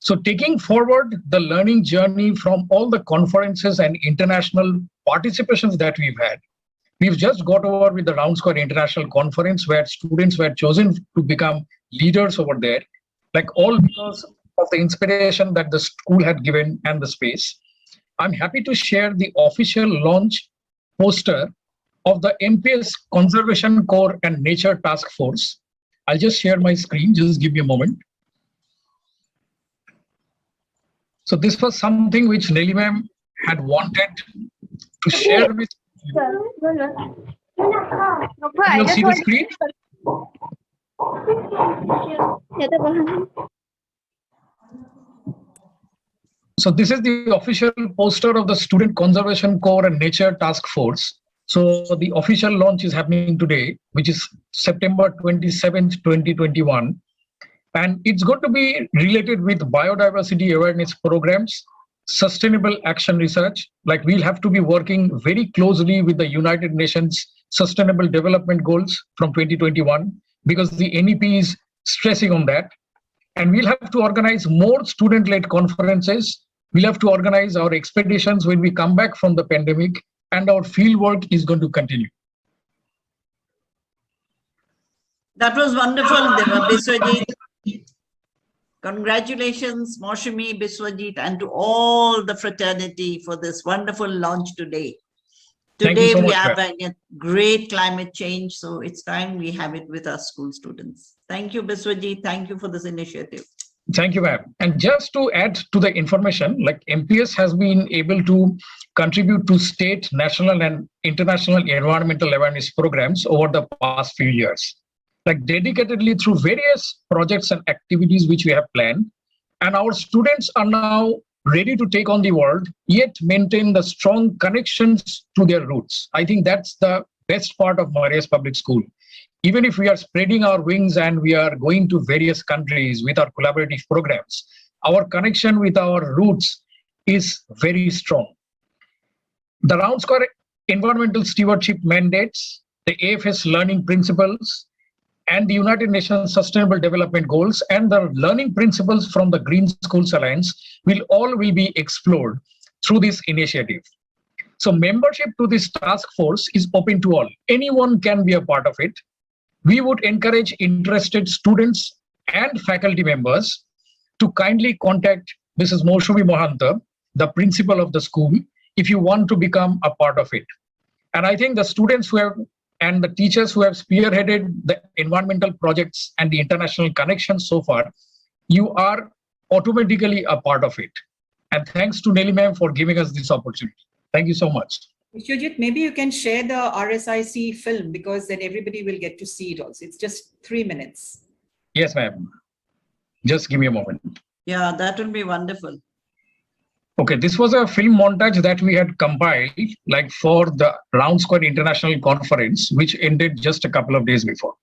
So taking forward the learning journey from all the conferences and international participations that we've had, we've just got over with the Round Square International Conference where students were chosen to become leaders over there, all because of the inspiration that the school had given and the space. I'm happy to share the official launch poster of the MPS Conservation Corps and Nature Task Force. I'll just share my screen, just give me a moment. So this was something which Nelly ma'am had wanted to share with you. Can you see the screen? So this is the official poster of the Student Conservation Corps and Nature Task Force. So the official launch is happening today, which is September 27th, 2021. And it's going to be related with biodiversity awareness programs, sustainable action research. Like we'll have to be working very closely with the United Nations Sustainable Development Goals from 2021, because the NEP is stressing on that. And we'll have to organize more student-led conferences. We'll have to organize our expeditions when we come back from the pandemic, and our field work is going to continue. That was wonderful, Biswajit. Congratulations, Maushami, Biswajit, and to all the fraternity for this wonderful launch today. Today we are having a great climate change, so it's time we have it with our school students. Thank you, Biswajit. Thank you for this initiative. Thank you, ma'am. And just to add to the information, like MPS has been able to contribute to state, national, and international environmental awareness programs over the past few years, like dedicatedly through various projects and activities which we have planned. And our students are now ready to take on the world, yet maintain the strong connections to their roots. I think that's the best part of Marias Public School. Even if we are spreading our wings and we are going to various countries with our collaborative programs, our connection with our roots is very strong. The Round Square Environmental Stewardship Mandates, the AFS Learning Principles, and the United Nations Sustainable Development Goals and the learning principles from the Green Schools Alliance will be explored through this initiative. So membership to this task force is open to all. Anyone can be a part of it. We would encourage interested students and faculty members to kindly contact Mrs. Maushami Mohanta, the principal of the school, if you want to become a part of it. And I think the students who have and the teachers who have spearheaded the environmental projects and the international connections so far, you are automatically a part of it. And thanks to Nelly ma'am for giving us this opportunity. Thank you so much. Shujit, maybe you can share the RSIC film, because then everybody will get to see it also. It's just 3 minutes. Yes, ma'am. Just give me a moment. Yeah, that will be wonderful. Okay, this was a film montage that we had compiled like for the Round Square International Conference, which ended just a couple of days before.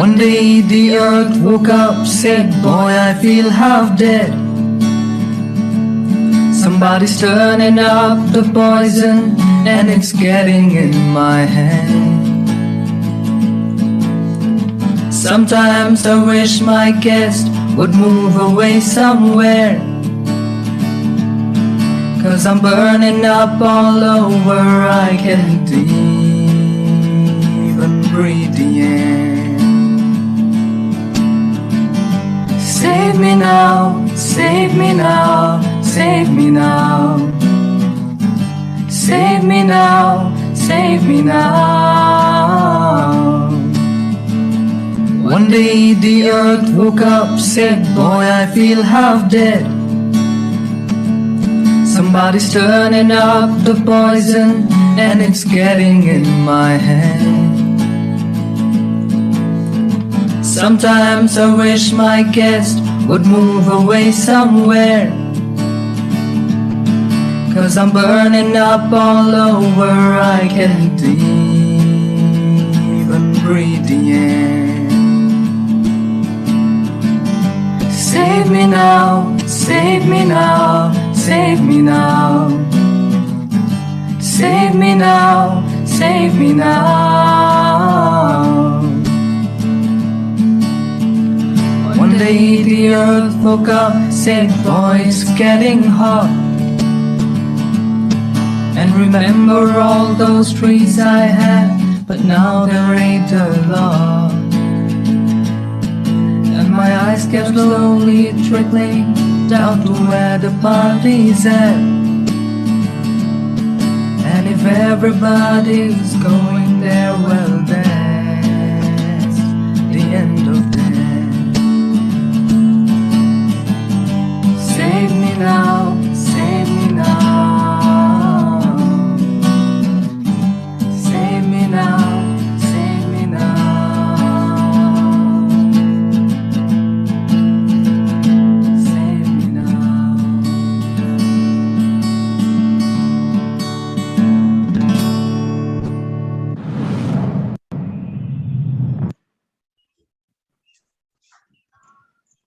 One day the earth woke up, said, boy, I feel half dead. Somebody's turning up the poison and it's getting in my hand. Sometimes I wish my guest would move away somewhere, 'cause I'm burning up all over, I can't even breathe the air. Save me now, save me now, save me now. Save me now, save me now. One day the earth woke up, said, boy, I feel half dead. Somebody's turning up the poison and it's getting in my hand. Sometimes I wish my guest would move away somewhere, 'cause I'm burning up all over, I can't even breathe the air. Save me now, save me now, save me now. Save me now, save me now. One day the earth woke up, said, boy, it's getting hot. And remember all those trees I had, but now there ain't a lot. And my eyes kept slowly trickling down to where the party's at. And if everybody's going there, well, that's the end of that. Save me now, save me now. Save me now, save me now. Save me now.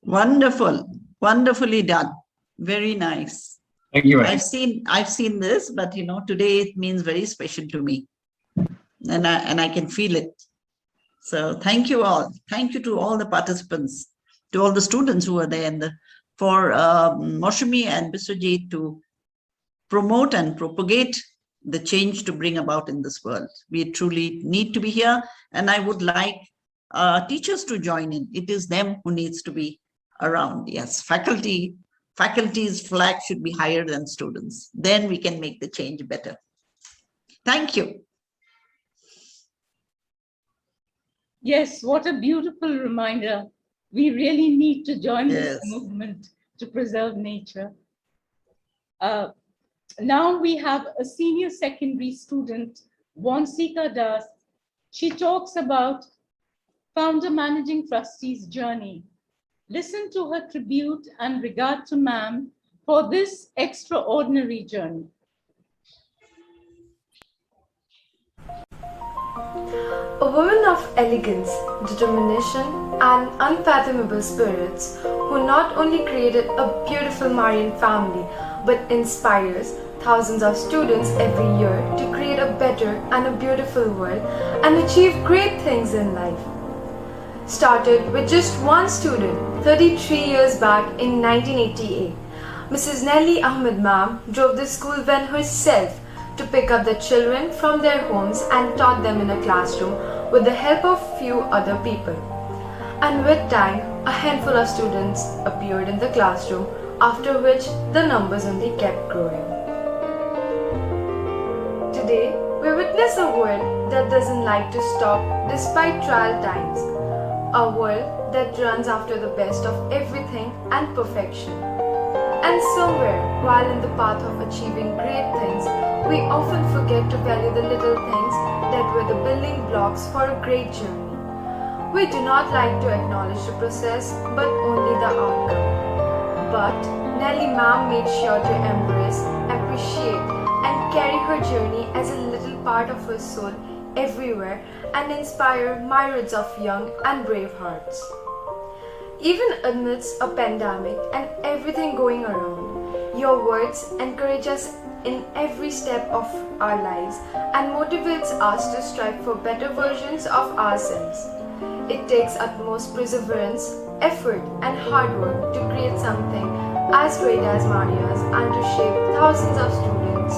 Wonderful, wonderfully done. Very nice. Thank you. I've seen this, but today it means very special to me, and I can feel it. So thank you all. Thank you to all the participants, to all the students who are there, and for Moshumi and Biswajit to promote and propagate the change to bring about in this world. We truly need to be here, and I would like teachers to join in. It is them who needs to be around. Yes, faculty's flag should be higher than students. Then we can make the change better. Thank you. Yes, what a beautiful reminder. We really need to join this Yes. movement to preserve nature. Now we have a senior secondary student, Wansika Das. She talks about founder managing trustees journey. Listen to her tribute and regard to ma'am for this extraordinary journey. A woman of elegance, determination, and unfathomable spirits, who not only created a beautiful Marian family, but inspires thousands of students every year to create a better and a beautiful world and achieve great things in life. Started with just one student 33 years back in 1988, Mrs. Nelly Ahmed Ma'am drove the school van herself to pick up the children from their homes and taught them in a classroom with the help of few other people. And with time, a handful of students appeared in the classroom, after which the numbers only kept growing. Today, we witness a world that doesn't like to stop despite trial times. A world that runs after the best of everything and perfection. And somewhere, while in the path of achieving great things, we often forget to value the little things that were the building blocks for a great journey. We do not like to acknowledge the process, but only the outcome. But Nelly Ma'am made sure to embrace, appreciate, and carry her journey as a little part of her soul everywhere and inspire myriads of young and brave hearts. Even amidst a pandemic and everything going around, your words encourage us in every step of our lives and motivates us to strive for better versions of ourselves. It takes utmost perseverance, effort, and hard work to create something as great as Maria's and to shape thousands of students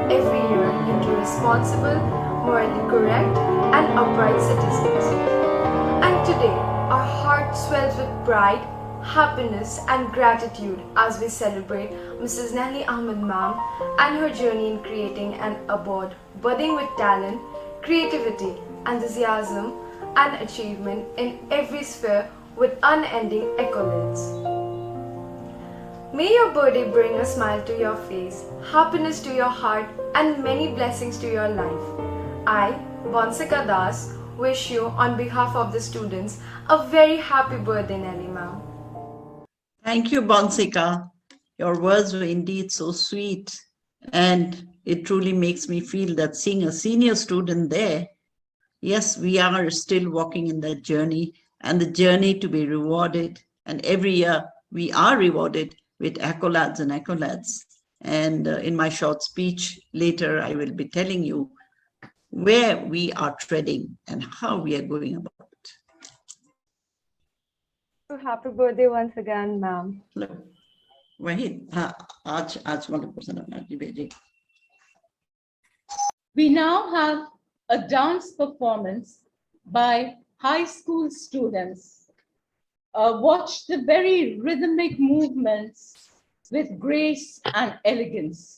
every year into responsible, morally correct, and upright citizens. And today, our heart swells with pride, happiness and gratitude as we celebrate Mrs. Nelly Ahmed Ma'am and her journey in creating an award budding with talent, creativity, enthusiasm and achievement in every sphere with unending accolades. May your birthday bring a smile to your face, happiness to your heart and many blessings to your life. I, Bonsika Das, wish you on behalf of the students a very happy birthday, Nelly Ma'am. Thank you, Bonsika. Your words were indeed so sweet. And it truly makes me feel that seeing a senior student there, yes, we are still walking in that journey and the journey to be rewarded. And every year we are rewarded with accolades and accolades. And in my short speech later, I will be telling you where we are treading and how we are going about it. Happy birthday once again, ma'am. Hello. Wahid, aaj 100% We now have a dance performance by high school students. Watch the very rhythmic movements with grace and elegance.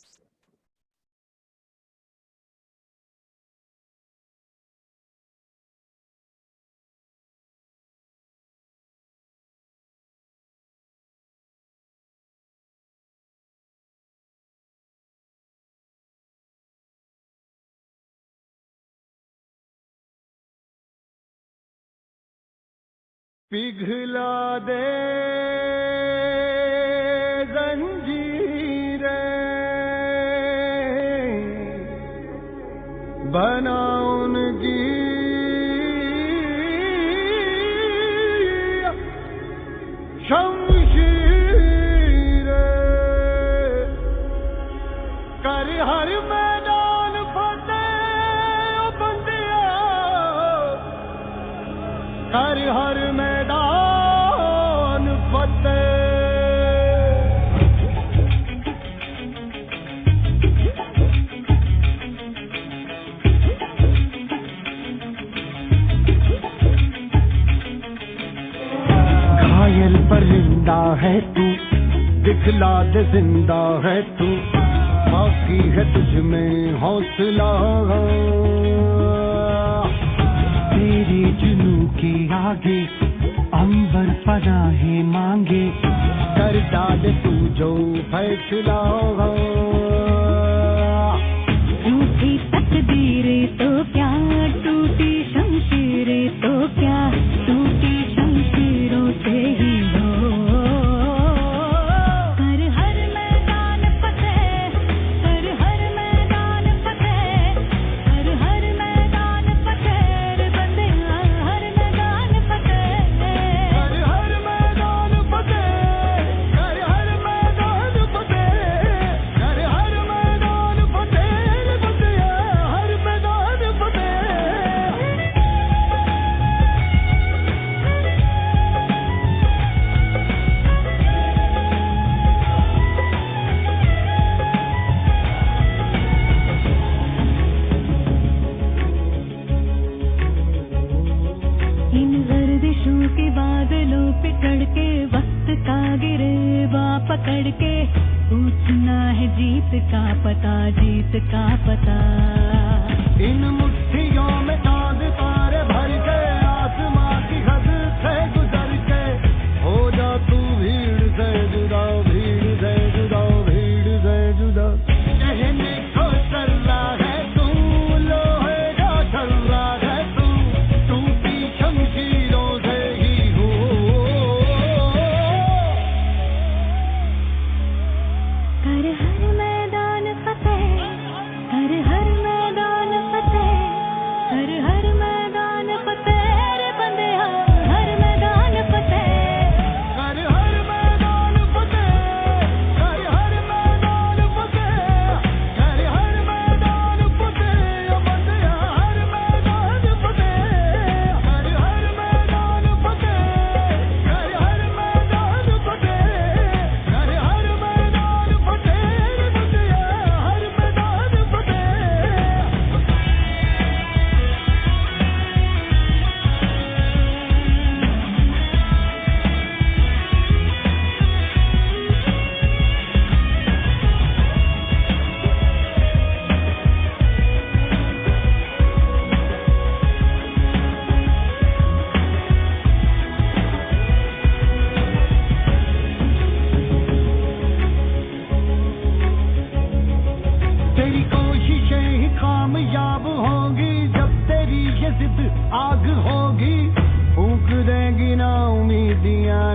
पिघला दे जंजीरें बना उनकी शमशीरें कर हर मैदान फतेह ओ बंदिया कर हर मैदान फतेह घायल परिंदा है तू दिखला दे जिंदा है तू बाकी है तुझ में हौसला तेरी जुनू के आगे अंबर पनाहे मांगे कर डाल तू जो फैसला टूटी तकदीरें तो क्या टूटी शमशीरें तो क्या टूटी शमशीरों से ही हो कर हर मैदान फतेह कर हर मैदान फतेह कर हर मैदान फतेह बंदे हर मैदान फतेह कर हर मैदान फतेह कर हर मैदान फतेह कर हर मैदान फतेह बंदे हर मैदान फतेह इन गर्दिशों के बादलों पे चढ़ के वक्त का गिरेबा पकड़ के पूछना है जीत का पता इन मुट्ठियों में चांद तारे भर के आसमां की हद से गुजर के हो जा तू भीड़ से जुदा भीड़ से जुदा भीड़ से जुदा कहने को चल रहा है तू लोहे का चल रहा है तू टूटी शमशीरों से ही हो कर हर मैदान फतेह कर हर मैदान जिद आग होगी फूंक देगी ना उम्मीदियां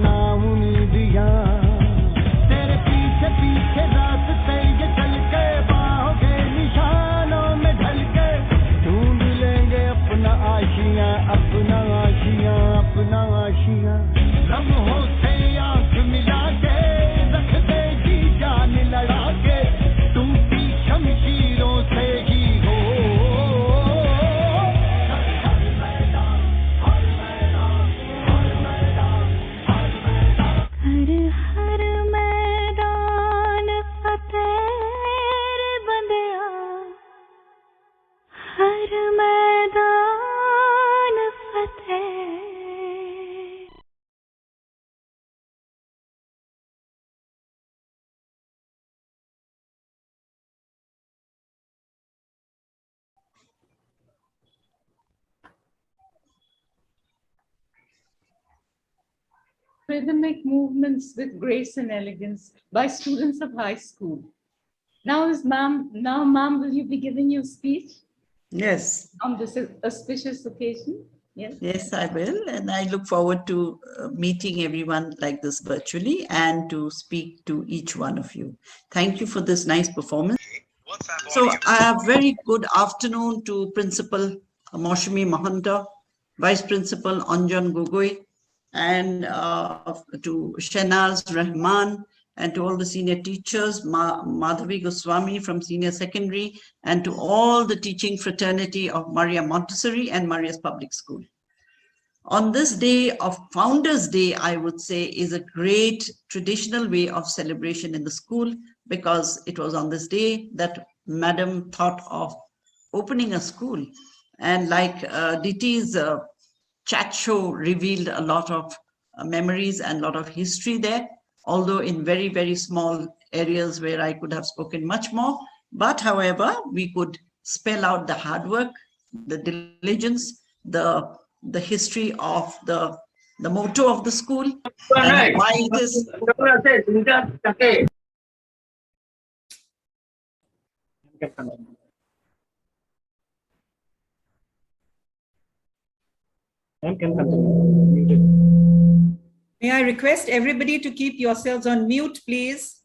तेरे पीछे पीछे रास्ते ये चल के बाहों के निशानों में ढल के ढूंढ लेंगे अपना आशियां अपना आशियां अपना आशियां लम्हों से आंख मिला के रख दे जी जान लड़ा के टूटी शमशीरों से ही हो हर मैदान फतेह बंदिया हर मैदान फतेह Rhythmic movements with grace and elegance by students of high school. Now, ma'am, will you be giving your speech Yes. on this auspicious occasion? Yes. Yes, I will. And I look forward to meeting everyone like this virtually and to speak to each one of you. Thank you for this nice performance. So a very good afternoon to Principal Moshmi Mahanta, Vice Principal Anjan Gogoi, and to Shenaz Rahman, and to all the senior teachers, Madhavi Goswami from Senior Secondary, and to all the teaching fraternity of Maria Montessori and Maria's Public School. On this day of Founders Day, I would say, is a great traditional way of celebration in the school, because it was on this day that Madam thought of opening a school. And like DT's chat show revealed a lot of memories and a lot of history there, although in very, very small areas where I could have spoken much more. But however, we could spell out the hard work, the diligence, the history of the motto of the school, and why it is. May I request everybody to keep yourselves on mute, please?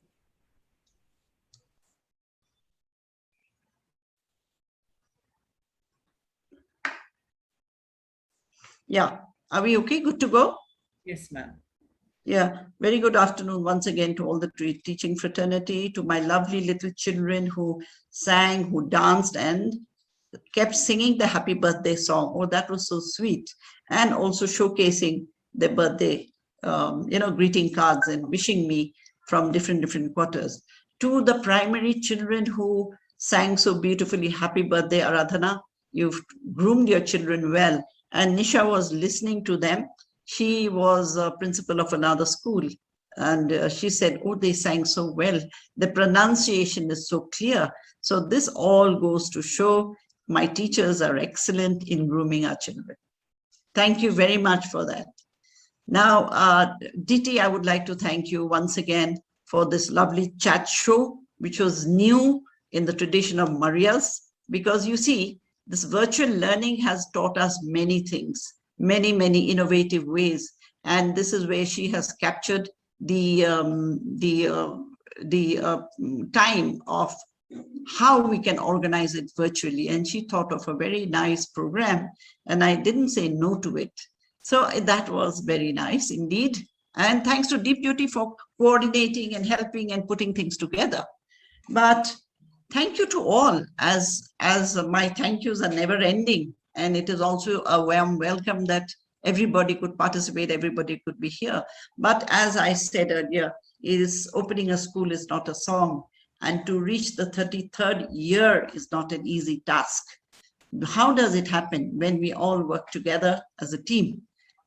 Yeah, are we okay? Good to go? Yes, ma'am. Yeah, very good afternoon once again to all the teaching fraternity, to my lovely little children who sang, who danced, and kept singing the happy birthday song. Oh, that was so sweet. And also showcasing their birthday, greeting cards and wishing me from different quarters. To the primary children who sang so beautifully, happy birthday, Aradhana. You've groomed your children well. And Nisha was listening to them. She was a principal of another school. And she said, oh, they sang so well. The pronunciation is so clear. So this all goes to show my teachers are excellent in grooming our children. Thank you very much for that. Now, Diti, I would like to thank you once again for this lovely chat show, which was new in the tradition of Maria's, because you see, this virtual learning has taught us many things, many innovative ways. And this is where she has captured the time of how we can organize it virtually. And she thought of a very nice program, and I didn't say no to it. So that was very nice indeed. And thanks to Deep Duty for coordinating and helping and putting things together. But thank you to all, as my thank yous are never ending. And it is also a warm welcome that everybody could participate, everybody could be here. But as I said earlier, opening a school is not a song. And to reach the 33rd year is not an easy task. How does it happen? When we all work together as a team,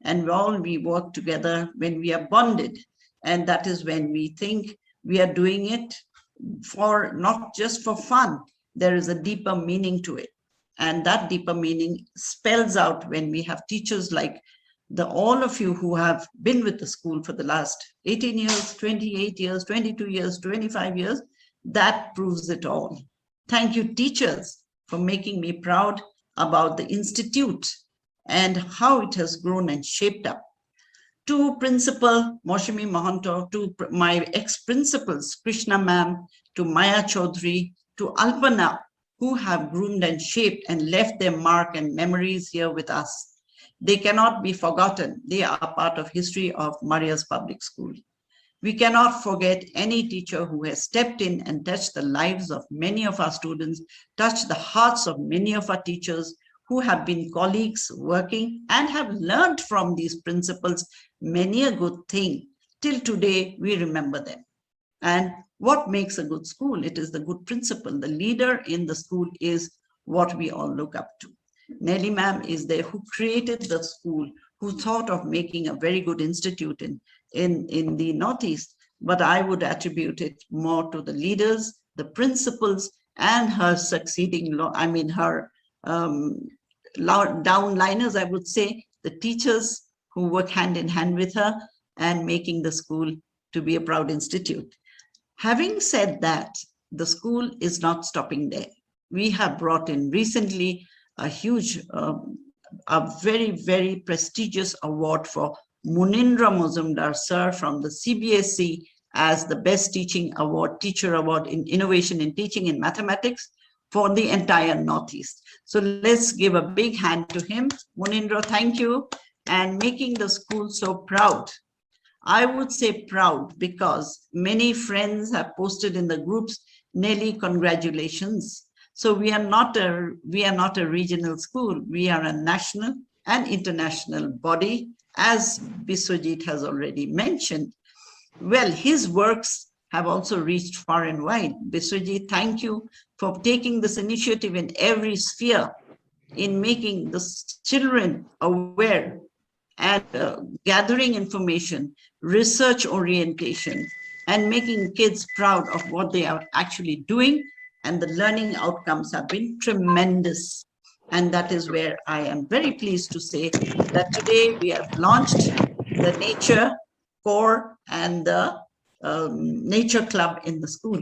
and we work together when we are bonded. And that is when we think we are doing it for not just for fun. There is a deeper meaning to it. And that deeper meaning spells out when we have teachers like all of you who have been with the school for the last 18 years, 28 years, 22 years, 25 years. That proves it all. Thank you, teachers, for making me proud about the institute and how it has grown and shaped up. To Principal Moshimi Mohanto, to my ex-principals, Krishna ma'am, to Maya Chaudhary, to Alpana, who have groomed and shaped and left their mark and memories here with us. They cannot be forgotten. They are part of history of Maria's Public School. We cannot forget any teacher who has stepped in and touched the lives of many of our students, touched the hearts of many of our teachers who have been colleagues working and have learned from these principals many a good thing. Till today, we remember them. And what makes a good school? It is the good principal. The leader in the school is what we all look up to. Nellie ma'am is there who created the school, who thought of making a very good institute in the Northeast. But I would attribute it more to the leaders, the principals, and her succeeding, her downliners, I would say, the teachers who work hand in hand with her and making the school to be a proud institute. Having said that, the school is not stopping there. We have brought in recently a huge, a very, very prestigious award for Munindra Mozumdar sir from the CBSE as the best teaching award, teacher award in innovation in teaching in mathematics for the entire Northeast. So let's give a big hand to him. Munindra, thank you, and making the school so proud. I would say proud because many friends have posted in the groups, Nelly, congratulations. So we are not a regional school. We are a national and international body, as Biswajit has already mentioned. Well, his works have also reached far and wide. Biswajit, thank you for taking this initiative in every sphere, in making the children aware and gathering information, research orientation, and making kids proud of what they are actually doing. And the learning outcomes have been tremendous. And that is where I am very pleased to say that today we have launched the Nature Core and the Nature Club in the school.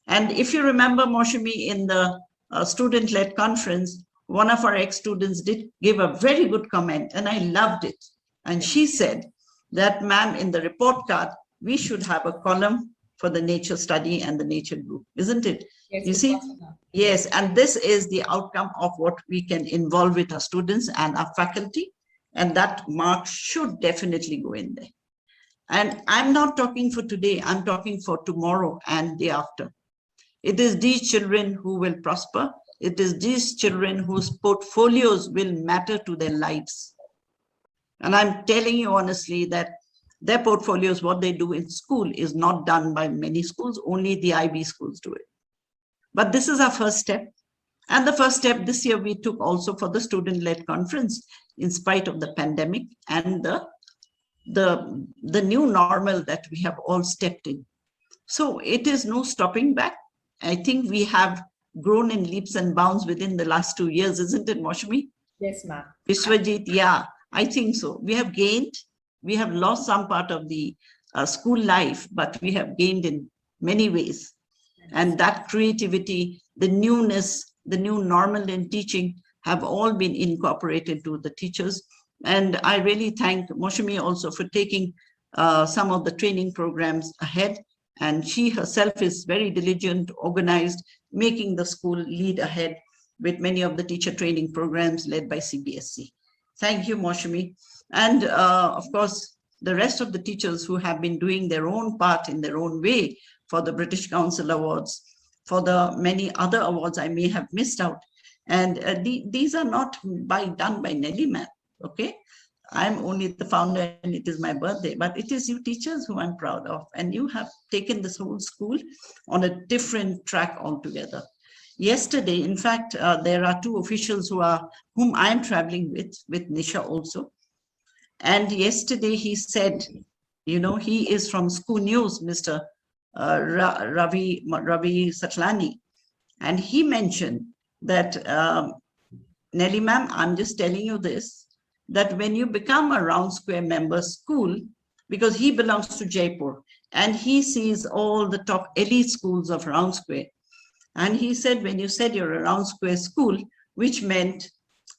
And if you remember, Moshimi, in the student-led conference, one of our ex-students did give a very good comment, and I loved it. And she said that, ma'am, in the report card, we should have a column for the nature study and the nature group, isn't it? Yes, you see? Yes, and this is the outcome of what we can involve with our students and our faculty, and that mark should definitely go in there. And I'm not talking for today, I'm talking for tomorrow and the after. It is these children who will prosper. It is these children whose portfolios will matter to their lives. And I'm telling you honestly that their portfolios, what they do in school, is not done by many schools, only the IB schools do it. But this is our first step. And the first step this year we took also for the student-led conference, in spite of the pandemic and the new normal that we have all stepped in. So it is no stopping back. I think we have grown in leaps and bounds within the last 2 years, isn't it, Moshmi? Yes, ma'am. Biswajit, yeah, I think so. We have gained, we have lost some part of the school life, but we have gained in many ways. And that creativity, the newness, the new normal in teaching have all been incorporated to the teachers. And I really thank Moshimi also for taking some of the training programs ahead. And she herself is very diligent, organized, making the school lead ahead with many of the teacher training programs led by CBSE. Thank you, Moshimi. And of course, the rest of the teachers who have been doing their own part in their own way for the British Council Awards, for the many other awards I may have missed out. And these are not done by Nelly ma'am, okay? I'm only the founder and it is my birthday, but it is you teachers who I'm proud of. And you have taken this whole school on a different track altogether. Yesterday, in fact, there are two officials whom I'm traveling with Nisha also. And yesterday he said, you know, he is from School News, Mr. Ravi Satlani. And he mentioned that, Nelly ma'am, I'm just telling you this, that when you become a Round Square member school, because he belongs to Jaipur and he sees all the top elite schools of Round Square. And he said, when you said you're a Round Square school, which meant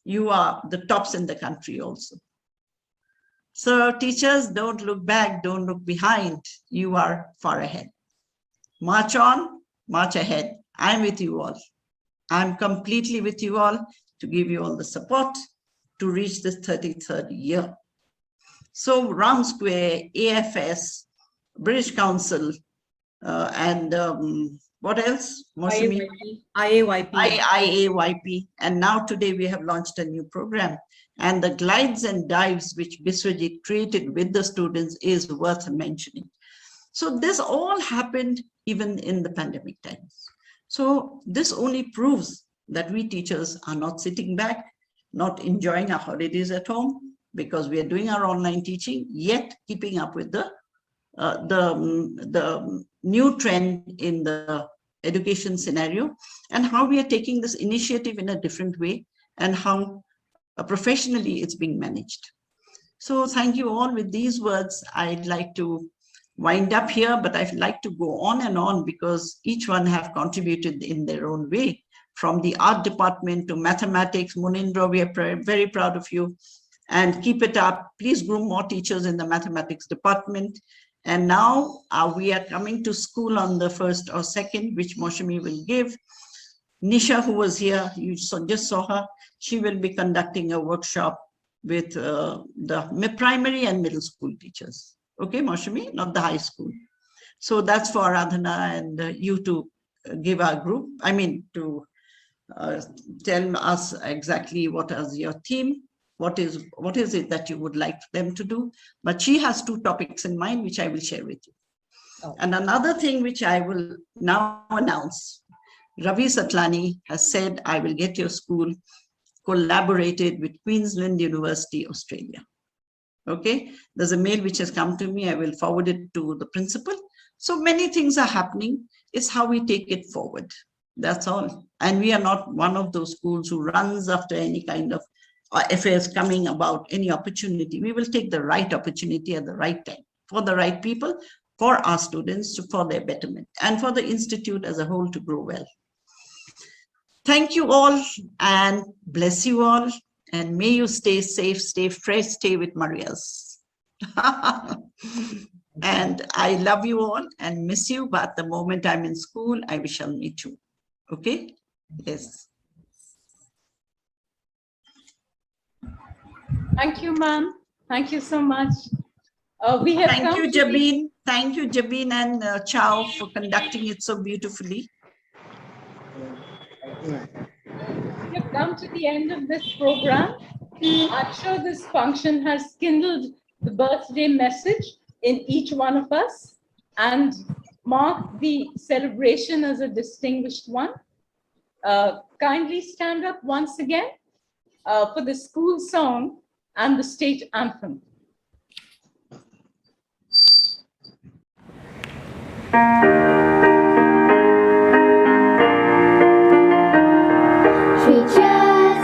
you are the tops in the country also. So teachers, don't look back, don't look behind. You are far ahead. March on, march ahead. I'm with you all. I'm completely with you all to give you all the support to reach this 33rd year. So Round Square, AFS, British Council, and what else? IAYP. And now today we have launched a new program. And the glides and dives which Biswajit created with the students is worth mentioning. So this all happened even in the pandemic times. So this only proves that we teachers are not sitting back, not enjoying our holidays at home, because we are doing our online teaching, yet keeping up with the new trend in the education scenario, and how we are taking this initiative in a different way, and how professionally it's being managed. So thank you all. With these words, I'd like to wind up here, but I'd like to go on and on because each one have contributed in their own way. From the art department to mathematics, Munindra, we are very proud of you, and keep it up. Please groom more teachers in the mathematics department. And now we are coming to school on the 1st or 2nd, which Moshami will give. Nisha, who was here, you just saw her, she will be conducting a workshop with the primary and middle school teachers. Okay, Moshami, not the high school. So that's for Aradhana and you to give our group, to tell us exactly what is your theme, what is it that you would like them to do. But she has 2 topics in mind, which I will share with you. Oh. And another thing which I will now announce, Ravi Satlani has said, I will get your school collaborated with Queensland University, Australia. Okay, there's a mail which has come to me. I will forward it to the principal. So many things are happening. It's how we take it forward. That's all. And we are not one of those schools who runs after any kind of affairs coming about, any opportunity. We will take the right opportunity at the right time for the right people, for our students, for their betterment, and for the institute as a whole to grow well. Thank you all, and bless you all, and may you stay safe, stay fresh, stay with Marias. And I love you all and miss you, but the moment I'm in school, I shall meet you. Okay? Yes. Thank you, ma'am. Thank you so much. We have Thank you, Jabin. Thank you, Jabin and Chow, for conducting it so beautifully. We have come to the end of this program. I'm sure this function has kindled the birthday message in each one of us and marked the celebration as a distinguished one. Kindly stand up once again for the school song and the state anthem. Three cheers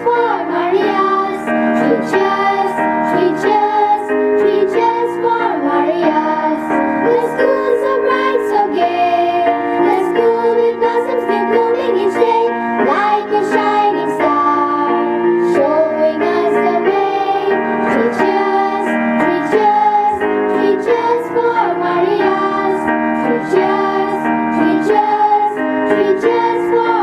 for Marias. Three cheers for Marias. The school so bright, so gay. The school with blossoms still blooming each day, like a shining star, showing us the way. Three cheers for Marias. Three cheers for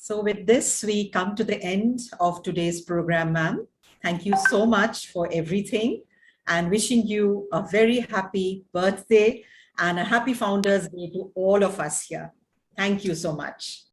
So with this, we come to the end of today's program, ma'am. Thank you so much for everything and wishing you a very happy birthday and a happy Founders Day to all of us here. Thank you so much.